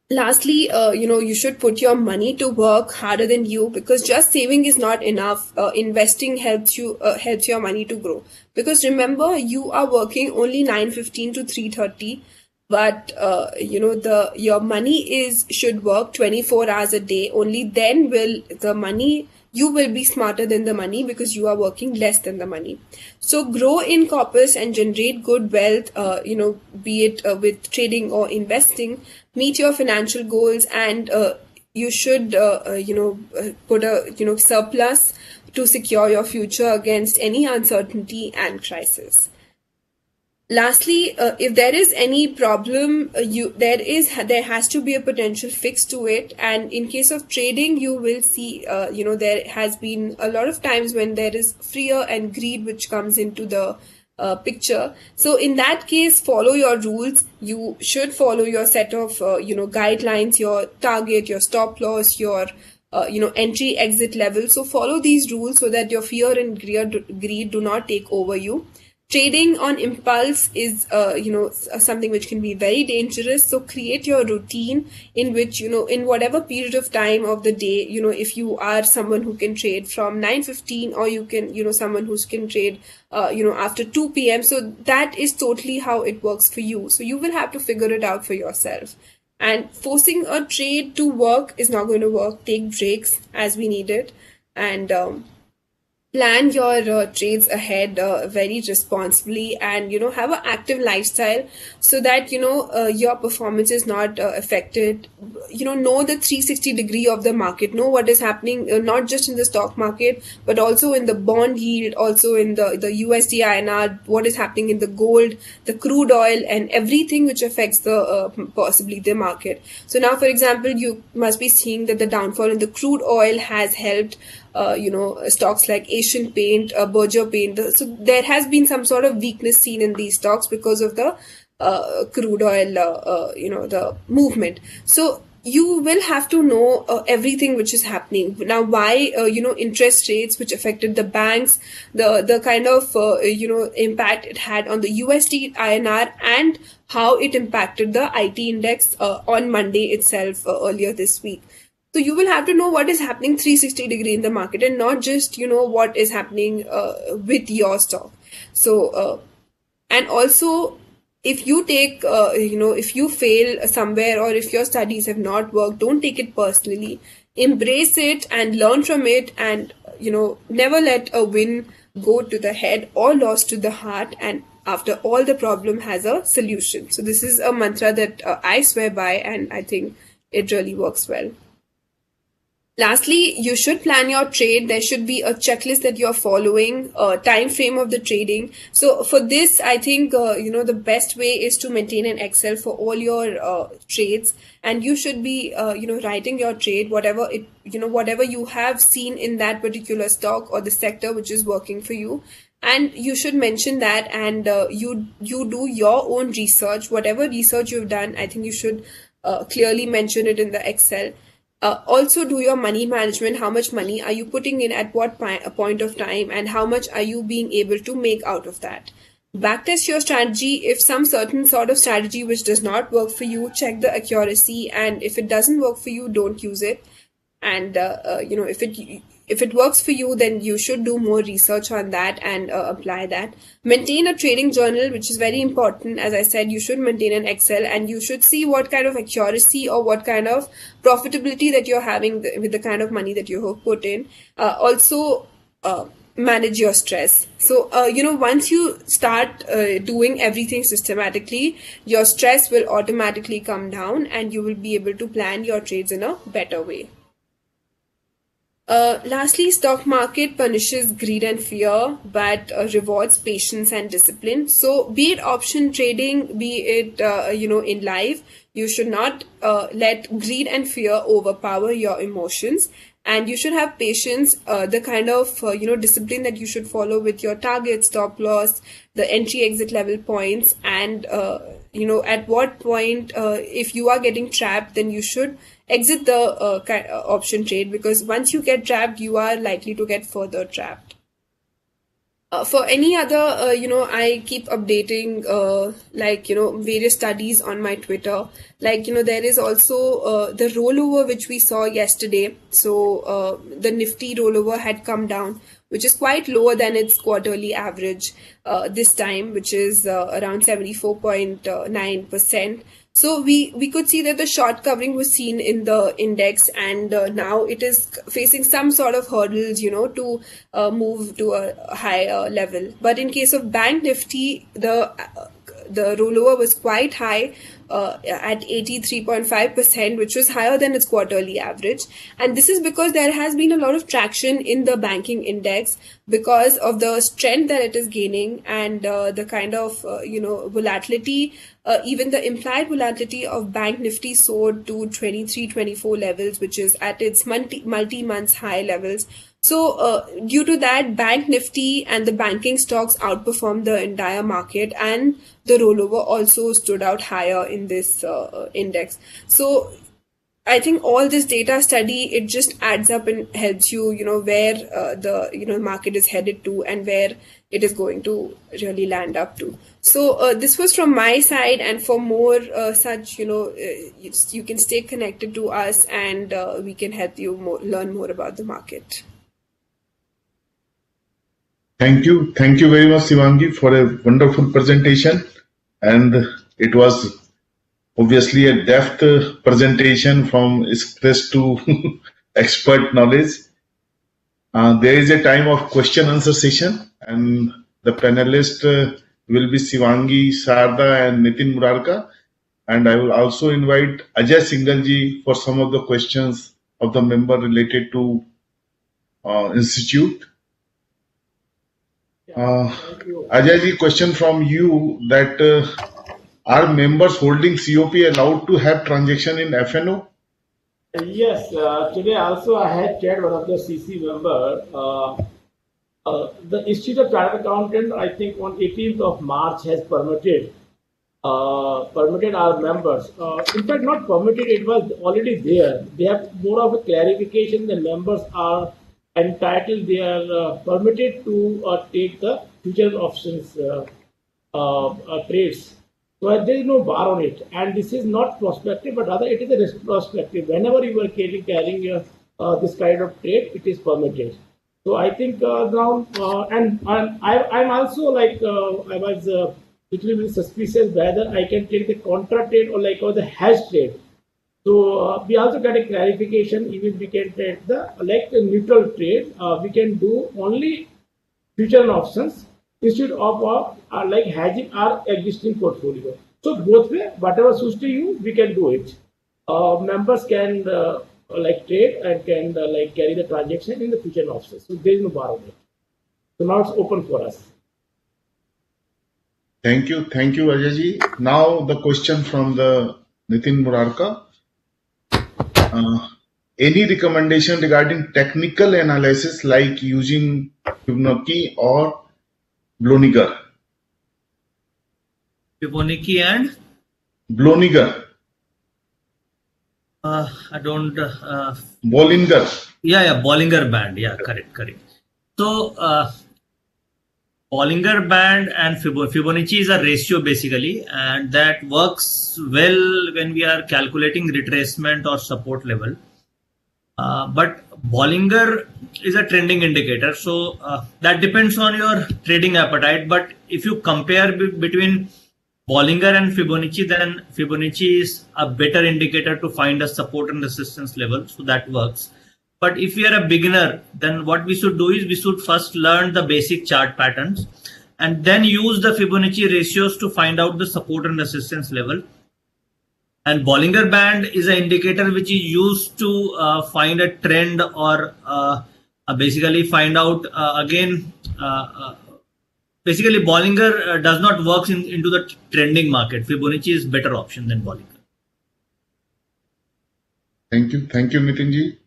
Lastly, you should put your money to work harder than you, because just saving is not enough. Investing helps your money to grow. Because remember, you are working only 9:15 to 3:30, but your money should work 24 hours a day. Only then will you will be smarter than the money because you are working less than the money. So grow in corpus and generate good wealth, be it with trading or investing. Meet your financial goals, and you should, put a, surplus to secure your future against any uncertainty and crisis. Lastly, if there is any problem, there has to be a potential fix to it. And in case of trading, you will see, there has been a lot of times when there is fear and greed which comes into the picture. So in that case, follow your rules. You should follow your set of, guidelines, your target, your stop loss, your entry exit level. So follow these rules so that your fear and greed do not take over you. Trading on impulse is, something which can be very dangerous. So create your routine in which, in whatever period of time of the day, if you are someone who can trade from 9:15, or you can, someone who can trade, after 2 p.m. So that is totally how it works for you. So you will have to figure it out for yourself. And forcing a trade to work is not going to work. Take breaks as we need it. And, plan your trades ahead very responsibly, and have an active lifestyle so that your performance is not affected. Know the 360 degree of the market, know what is happening not just in the stock market but also in the bond yield, also in the USD INR, what is happening in the gold, the crude oil, and everything which affects the possibly the market. So now, for example, you must be seeing that the downfall in the crude oil has helped stocks like Asian Paint, Berger Paint. So there has been some sort of weakness seen in these stocks because of the crude oil, the movement. So you will have to know everything which is happening. Now, why, interest rates which affected the banks, the kind of, impact it had on the USD INR, and how it impacted the IT index on Monday itself earlier this week. So you will have to know what is happening 360 degree in the market, and not just, what is happening with your stock. So, and also, if you take, if you fail somewhere, or if your studies have not worked, don't take it personally. Embrace it and learn from it, and, never let a win go to the head or loss to the heart. And after all, the problem has a solution. So this is a mantra that I swear by, and I think it really works well. Lastly, you should plan your trade. There should be a checklist that you're following, a time frame of the trading. So for this, I think, the best way is to maintain an Excel for all your trades. And you should be, writing your trade, whatever you have seen in that particular stock or the sector which is working for you. And you should mention that, and you do your own research. Whatever research you've done, I think you should clearly mention it in the Excel. Also do your money management. How much money are you putting in at what point of time, and how much are you being able to make out of that? Backtest your strategy. If some certain sort of strategy which does not work for you, check the accuracy, and if it doesn't work for you, don't use it. And if it works for you, then you should do more research on that and apply that. Maintain a trading journal, which is very important. As I said, you should maintain an Excel, and you should see what kind of accuracy or what kind of profitability that you're having with the kind of money that you have put in. Also, manage your stress. So, once you start doing everything systematically, your stress will automatically come down, and you will be able to plan your trades in a better way. Lastly, stock market punishes greed and fear, but rewards patience and discipline. So be it option trading, be it, in life, you should not let greed and fear overpower your emotions. And you should have patience, the kind of, discipline that you should follow with your target, stop loss, the entry exit level points, and, at what point, if you are getting trapped, then you should exit the option trade, because once you get trapped, you are likely to get further trapped. For any other, I keep updating, various studies on my Twitter. There is also the rollover which we saw yesterday. So the Nifty rollover had come down, which is quite lower than its quarterly average this time, which is around 74.9%. So we could see that the short covering was seen in the index, and now it is facing some sort of hurdles, to move to a higher level. But in case of Bank Nifty, the rollover was quite high, at 83.5%, which was higher than its quarterly average. And this is because there has been a lot of traction in the banking index because of the strength that it is gaining and the kind of volatility. Even the implied volatility of Bank Nifty soared to 23-24 levels, which is at its multi-months high levels. So due to that, Bank Nifty and the banking stocks outperformed the entire market, and the rollover also stood out higher in this index. So I think all this data study, it just adds up and helps you, where the market is headed to and where it is going to really land up to. So this was from my side, and for more such, you can stay connected to us, and we can help you learn more about the market.
Thank you very much, Shivangi, for a wonderful presentation, and it was obviously a depth presentation from express to expert knowledge. There is a time of question answer session, and the panelists will be Shivangi, Sharda, and Nitin Murarka. And I will also invite Ajay Singhal for some of the questions of the member related to institute. Ajay, question from you that are members holding COP allowed to have transaction in FNO?
Yes, today also I had chaired one of the CC member. The Institute of Chartered Accountants, I think on 18th of March has permitted our members. In fact, not permitted, it was already there. They have more of a clarification. The members are entitled, they are permitted to take the future options trades. So there is no bar on it, and this is not prospective, but rather it is a retrospective. Whenever you are carrying this kind of trade, it is permitted. So I think now, and I'm also like I was a little bit suspicious whether I can take the contra trade or the hedge trade. So we also got a clarification. Even we can trade the neutral trade. We can do only future and options instead of hedging our existing portfolio. So both way, whatever suits to you, we can do it. Members can trade and can carry the transaction in the future and options. So there is no bar on it. So now it's open for us.
Thank you, Ajay. Now the question from the Nitin Murarka. Any recommendation regarding technical analysis like using Fibonacci or Bloninger?
Fibonacci and?
Bloninger.
I don't...
Bollinger.
Yeah, Bollinger Band. Yeah, correct. So, Bollinger Band and Fibonacci is a ratio basically, and that works well when we are calculating retracement or support level. But Bollinger is a trending indicator, so that depends on your trading appetite. But if you compare between Bollinger and Fibonacci, then Fibonacci is a better indicator to find a support and resistance level, so that works. But if we are a beginner, then what we should do is we should first learn the basic chart patterns and then use the Fibonacci ratios to find out the support and resistance level. And Bollinger Band is an indicator which is used to find a trend or basically find out basically Bollinger does not work into the trending market. Fibonacci is better option than Bollinger.
Thank you, Nitinji.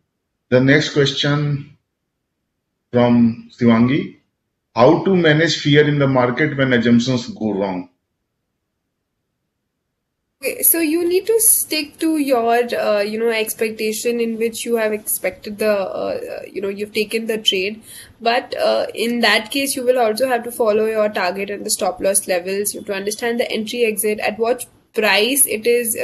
The next question from Shivangi. How to manage fear in the market when assumptions go wrong?
Okay, so you need to stick to your, expectation in which you have expected you've taken the trade. But in that case, you will also have to follow your target and the stop loss levels. You have to understand the entry exit, at what price it is,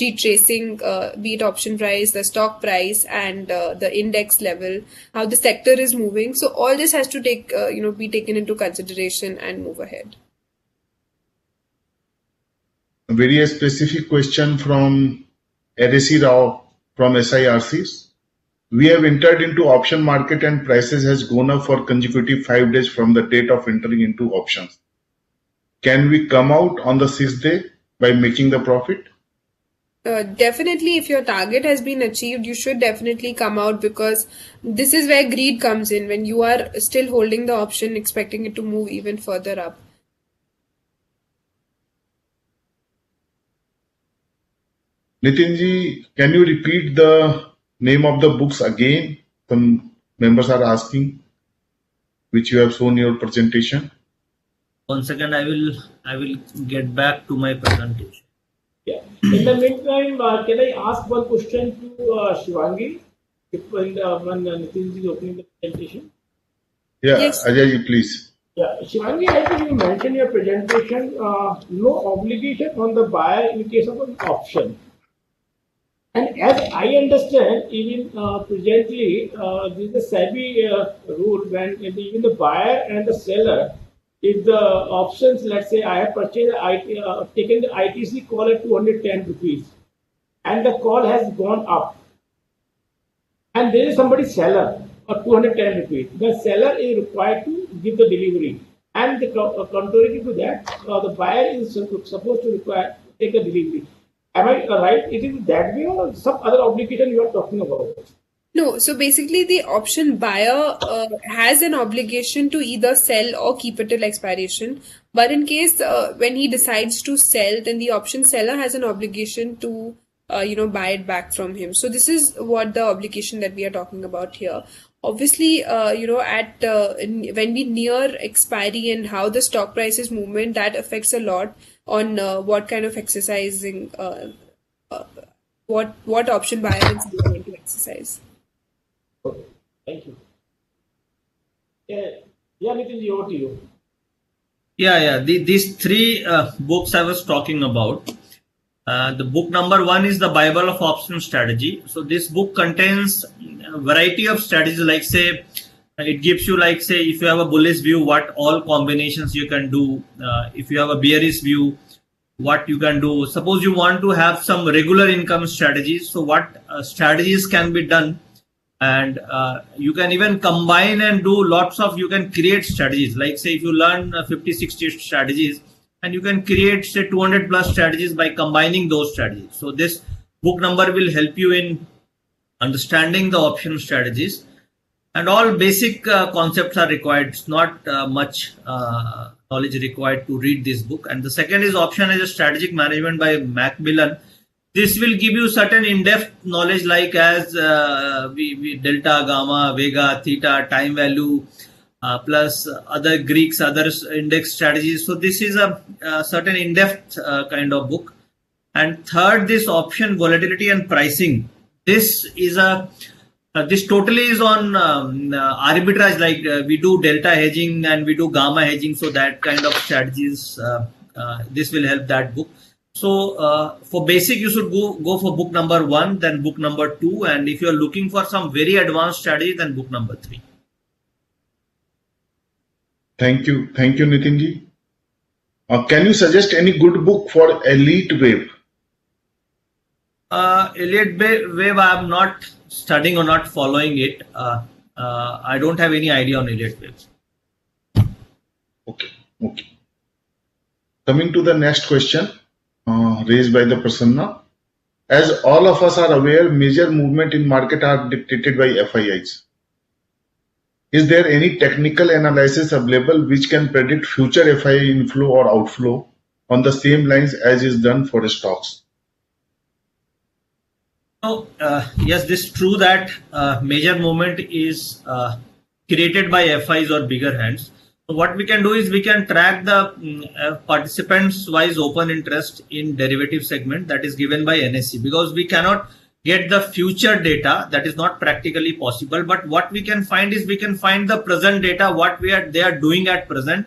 retracing, be it option price, the stock price, and the index level, how the sector is moving. So all this has to be taken into consideration and move ahead.
A very specific question from Adesi Rao from SIRCs. We have entered into option market and prices has gone up for consecutive 5 days from the date of entering into options. Can we come out on the 6th day by making the profit?
Definitely, if your target has been achieved, you should definitely come out, because this is where greed comes in, when you are still holding the option, expecting it to move even further up.
Nitinji, can you repeat the name of the books again? Some members are asking, which you have shown your presentation.
1 second, I will get back to my presentation.
Yeah. In the meantime, can I ask one question to Shivangi? When Nitinji is opening the presentation.
Yeah,
Yes.
Ajay, please.
Yeah, Shivangi, I think you mentioned in your presentation no obligation on the buyer in case of an option. And as I understand, even presently, there is a SEBI rule when even the buyer and the seller, if the options, let's say I have purchased, taken the ITC call at 210 rupees, and the call has gone up, and there is somebody seller at 210 rupees, the seller is required to give the delivery. And the contrary to that, the buyer is supposed to take the delivery. Am I right? It is that way, or some other obligation you are talking about?
No, so basically the option buyer has an obligation to either sell or keep it till expiration. But in case when he decides to sell, then the option seller has an obligation to buy it back from him. So this is what the obligation that we are talking about here. Obviously, when we near expiry and how the stock prices movement, that affects a lot on what kind of exercising, what option buyer is going to exercise.
Okay, thank you. Yeah, Nitinji, over to you.
Yeah. These three books I was talking about. The book number 1 is the Bible of Option Strategy. So this book contains a variety of strategies, like say, it gives you, like say, if you have a bullish view, what all combinations you can do. If you have a bearish view, what you can do. Suppose you want to have some regular income strategies. So what strategies can be done, and you can even combine and do lots of, you can create strategies. Like say, if you learn 50-60 strategies, and you can create say 200 plus strategies by combining those strategies. So this book number will help you in understanding the option strategies, and all basic concepts are required. It's not much knowledge required to read this book. And the second is Option as a Strategic Management by Macmillan. This will give you certain in-depth knowledge, like as delta, gamma, vega, theta, time value, plus other Greeks, other index strategies. So this is a certain in-depth kind of book. And third, this option volatility and pricing. This is this totally is on arbitrage, like we do delta hedging and we do gamma hedging. So that kind of strategies, this will help that book. So for basic, you should go for book number 1, then book number 2. And if you're looking for some very advanced strategy, then book number 3.
Thank you, Nitinji. Can you suggest any good book for Elite Wave?
Elite Wave, I am not studying or not following it. I don't have any idea on Elite Wave.
Okay. Coming to the next question raised by the Prasanna. As all of us are aware, major movement in market are dictated by FIIs. Is there any technical analysis available which can predict future FII inflow or outflow on the same lines as is done for stocks?
So, yes, this is true that major movement is created by FIs or bigger hands. So what we can do is we can track the participants wise open interest in derivative segment that is given by NSE, because we cannot get the future data. That is not practically possible. But what we can find is we can find the present data, what they are doing at present,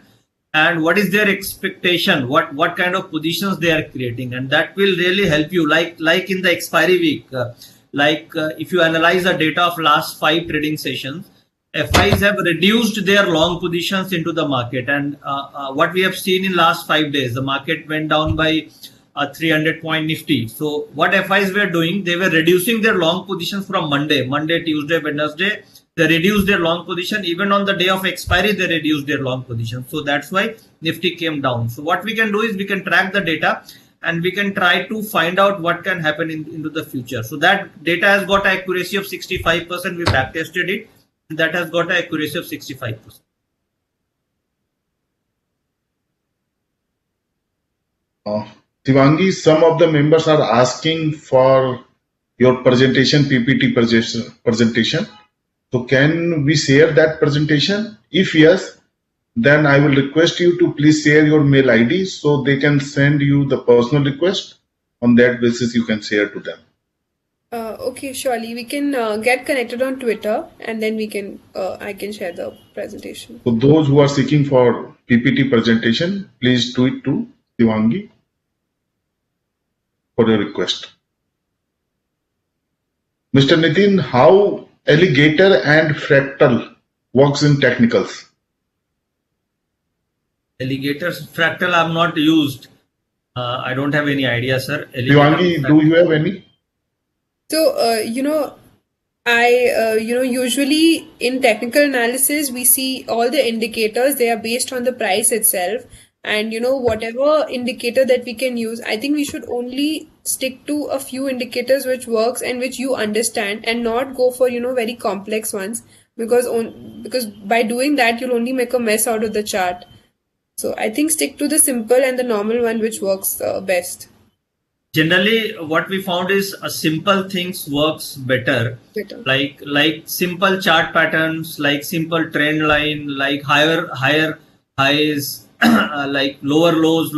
and what is their expectation, what kind of positions they are creating, and that will really help you. Like in the expiry week, if you analyze the data of last 5 trading sessions, FIs have reduced their long positions into the market, and what we have seen in last 5 days, the market went down by 300 point Nifty. So what FIs were doing, they were reducing their long positions from Monday, Tuesday, Wednesday. They reduced their long position. Even on the day of expiry, they reduced their long position. So that's why Nifty came down. So what we can do is we can track the data, and we can try to find out what can happen into the future. So that data has got an accuracy of 65%. We back tested it, and that has got an accuracy of 65%.
Shivangi, some of the members are asking for your presentation, PPT presentation. So can we share that presentation? If yes, then I will request you to please share your mail ID so they can send you the personal request. On that basis, you can share to them.
Okay, surely we can get connected on Twitter, and then we can I can share the presentation.
So those who are seeking for PPT presentation, please tweet to Shivangi for your request. Mr. Nitin, how alligator and fractal works in technicals?
Alligators, fractal I have not used. I don't have any idea, sir.
Shivangi, do you have any?
So, usually in technical analysis, we see all the indicators, they are based on the price itself. And, whatever indicator that we can use, I think we should only stick to a few indicators which works and which you understand, and not go for, very complex ones, because by doing that, you'll only make a mess out of the chart. So I think stick to the simple and the normal one which works best.
Generally, what we found is a simple things works better. Like simple chart patterns, like simple trend line, like higher highs, like lower lows,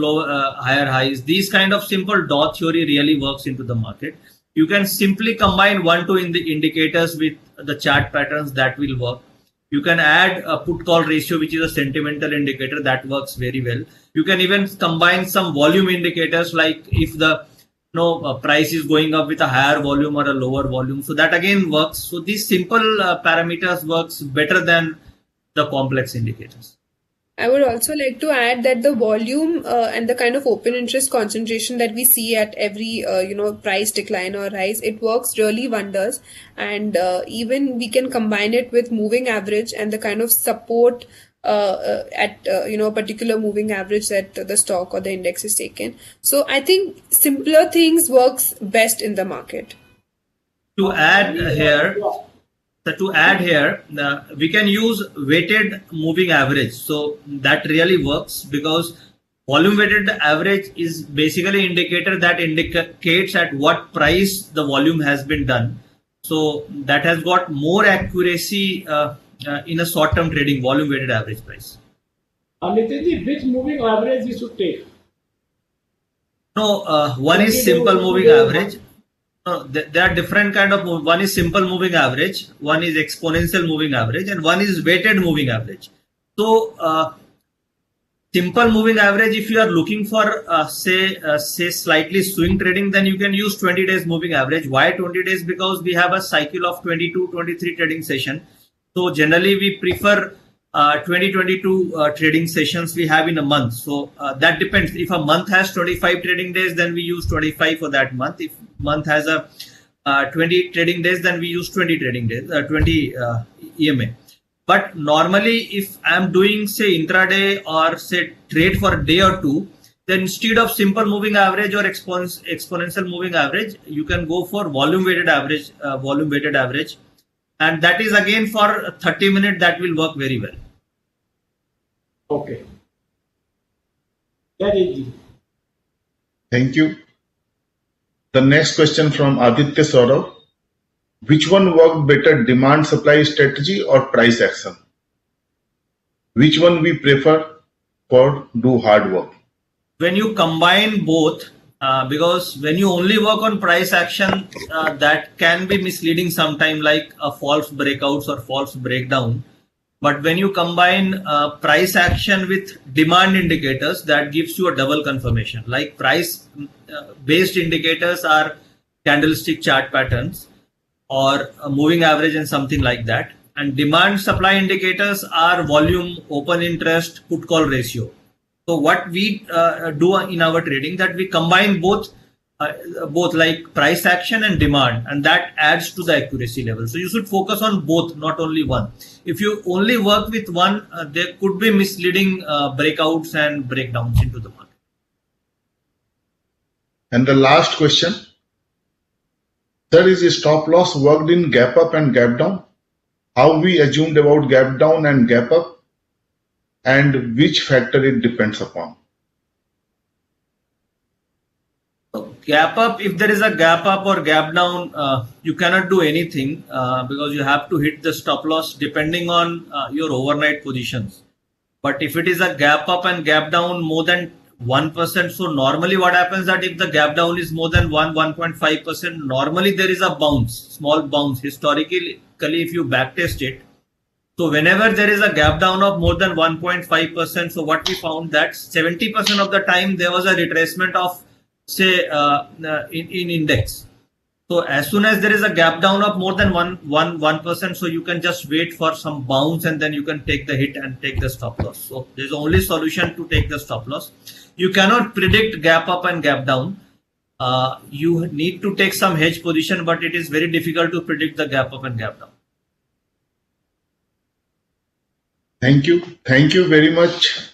higher highs. These kind of simple dot theory really works into the market. You can simply combine 1-2 in the indicators with the chart patterns, that will work. You can add a put call ratio, which is a sentimental indicator, that works very well. You can even combine some volume indicators, like if the price is going up with a higher volume or a lower volume. So that again works. So these simple parameters works better than the complex indicators.
I would also like to add that the volume and the kind of open interest concentration that we see at every price decline or rise, it works really wonders. And even we can combine it with moving average and the kind of support at a particular moving average that the stock or the index is taken. So I think simpler things works best in the market.
To add here, we can use weighted moving average. So that really works, because volume weighted average is basically an indicator that indicates at what price the volume has been done. So that has got more accuracy in a short-term trading, volume weighted average price.
Nitinji, which moving average we should take?
No, one is simple moving average. No, there are different kind of move. One is simple moving average, one is exponential moving average, and one is weighted moving average. So simple moving average, if you are looking for say slightly swing trading, then you can use 20 days moving average. Why 20 days? Because we have a cycle of 22-23 trading session. So generally we prefer 20-22 trading sessions we have in a month. So that depends. If a month has 25 trading days, then we use 25 for that month. If month has a 20 trading days, then we use 20 trading days, 20 EMA. But normally, if I'm doing say intraday or say trade for a day or two, then instead of simple moving average or exponential moving average, you can go for volume weighted average, and that is again for 30 minutes. That will work very well.
Okay. Very easy.
Thank you. The next question from Aditya Saurav. Which one worked better, demand supply strategy or price action? Which one we prefer for do hard work?
When you combine both, because when you only work on price action, that can be misleading sometime, like a false breakouts or false breakdown. But when you combine price action with demand indicators, that gives you a double confirmation. Like price based indicators are candlestick chart patterns or a moving average and something like that. And demand supply indicators are volume, open interest, put call ratio. So what we do in our trading, that we combine both like price action and demand, and that adds to the accuracy level. So you should focus on both, not only one. If you only work with one, there could be misleading breakouts and breakdowns into the market.
And the last question. Sir, is stop loss worked in gap up and gap down? How we assumed about gap down and gap up, and which factor it depends upon?
Gap up, if there is a gap up or gap down, you cannot do anything because you have to hit the stop loss depending on your overnight positions. But if it is a gap up and gap down more than 1%, so normally what happens that if the gap down is more than 1.5%, normally there is a bounce, small bounce. Historically, if you backtest it, so whenever there is a gap down of more than 1.5%, so what we found that 70% of the time there was a retracement of, say, in index. So as soon as there is a gap down of more than 1%, so you can just wait for some bounce and then you can take the hit and take the stop loss. So there's only solution to take the stop loss. You cannot predict gap up and gap down. You need to take some hedge position, but it is very difficult to predict the gap up and gap down.
Thank you. Thank you very much.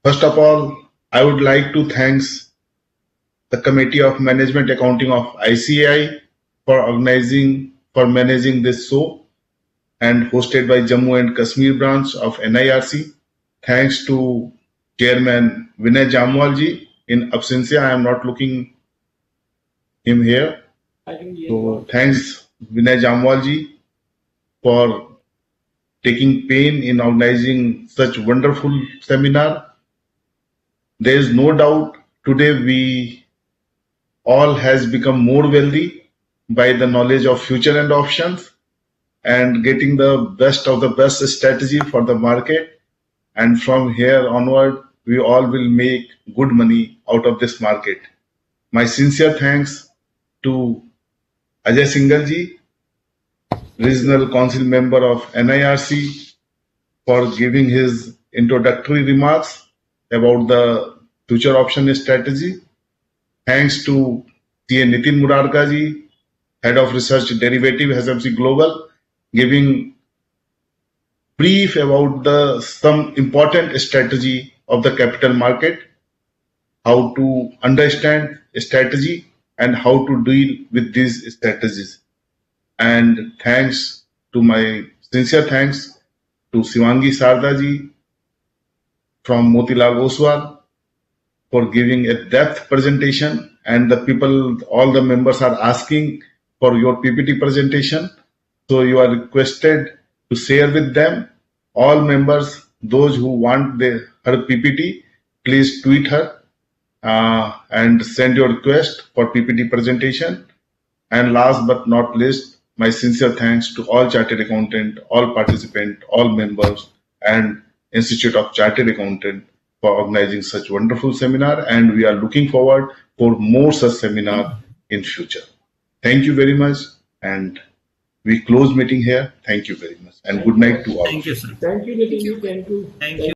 First of all, I would like to thank the Committee of Management Accounting of ICAI for managing this show and hosted by Jammu and Kashmir branch of NIRC. Thanks to Chairman Vinay Jamwal ji. In absentia, I am not looking him here. So thanks Vinay Jamwal ji for taking pain in organizing such wonderful seminar. There is no doubt today we all has become more wealthy by the knowledge of future and options and getting the best of the best strategy for the market. And from here onward, we all will make good money out of this market. My sincere thanks to Ajay Singhal ji, Regional Council Member of NIRC, for giving his introductory remarks about the future option strategy. Thanks to CA Nitin Murarka ji, Head of Research Derivative SMC Global, giving brief about some important strategy of the capital market, how to understand strategy and how to deal with these strategies. And thanks to my sincere thanks to Shivangi Sarda ji from Motilal Oswal for giving a depth presentation, and the people, all the members are asking for your PPT presentation. So you are requested to share with them. All members, those who want her PPT, please tweet her and send your request for PPT presentation. And last but not least, my sincere thanks to all Chartered Accountant, all participants, all members, and Institute of Chartered Accountant for organizing such wonderful seminar, and we are looking forward for more such seminar in future. Thank you very much, and we close meeting here. Thank you very much, and good night to all.
Thank you, sir.
Thank you, Nitin. Thank you.
Thank you.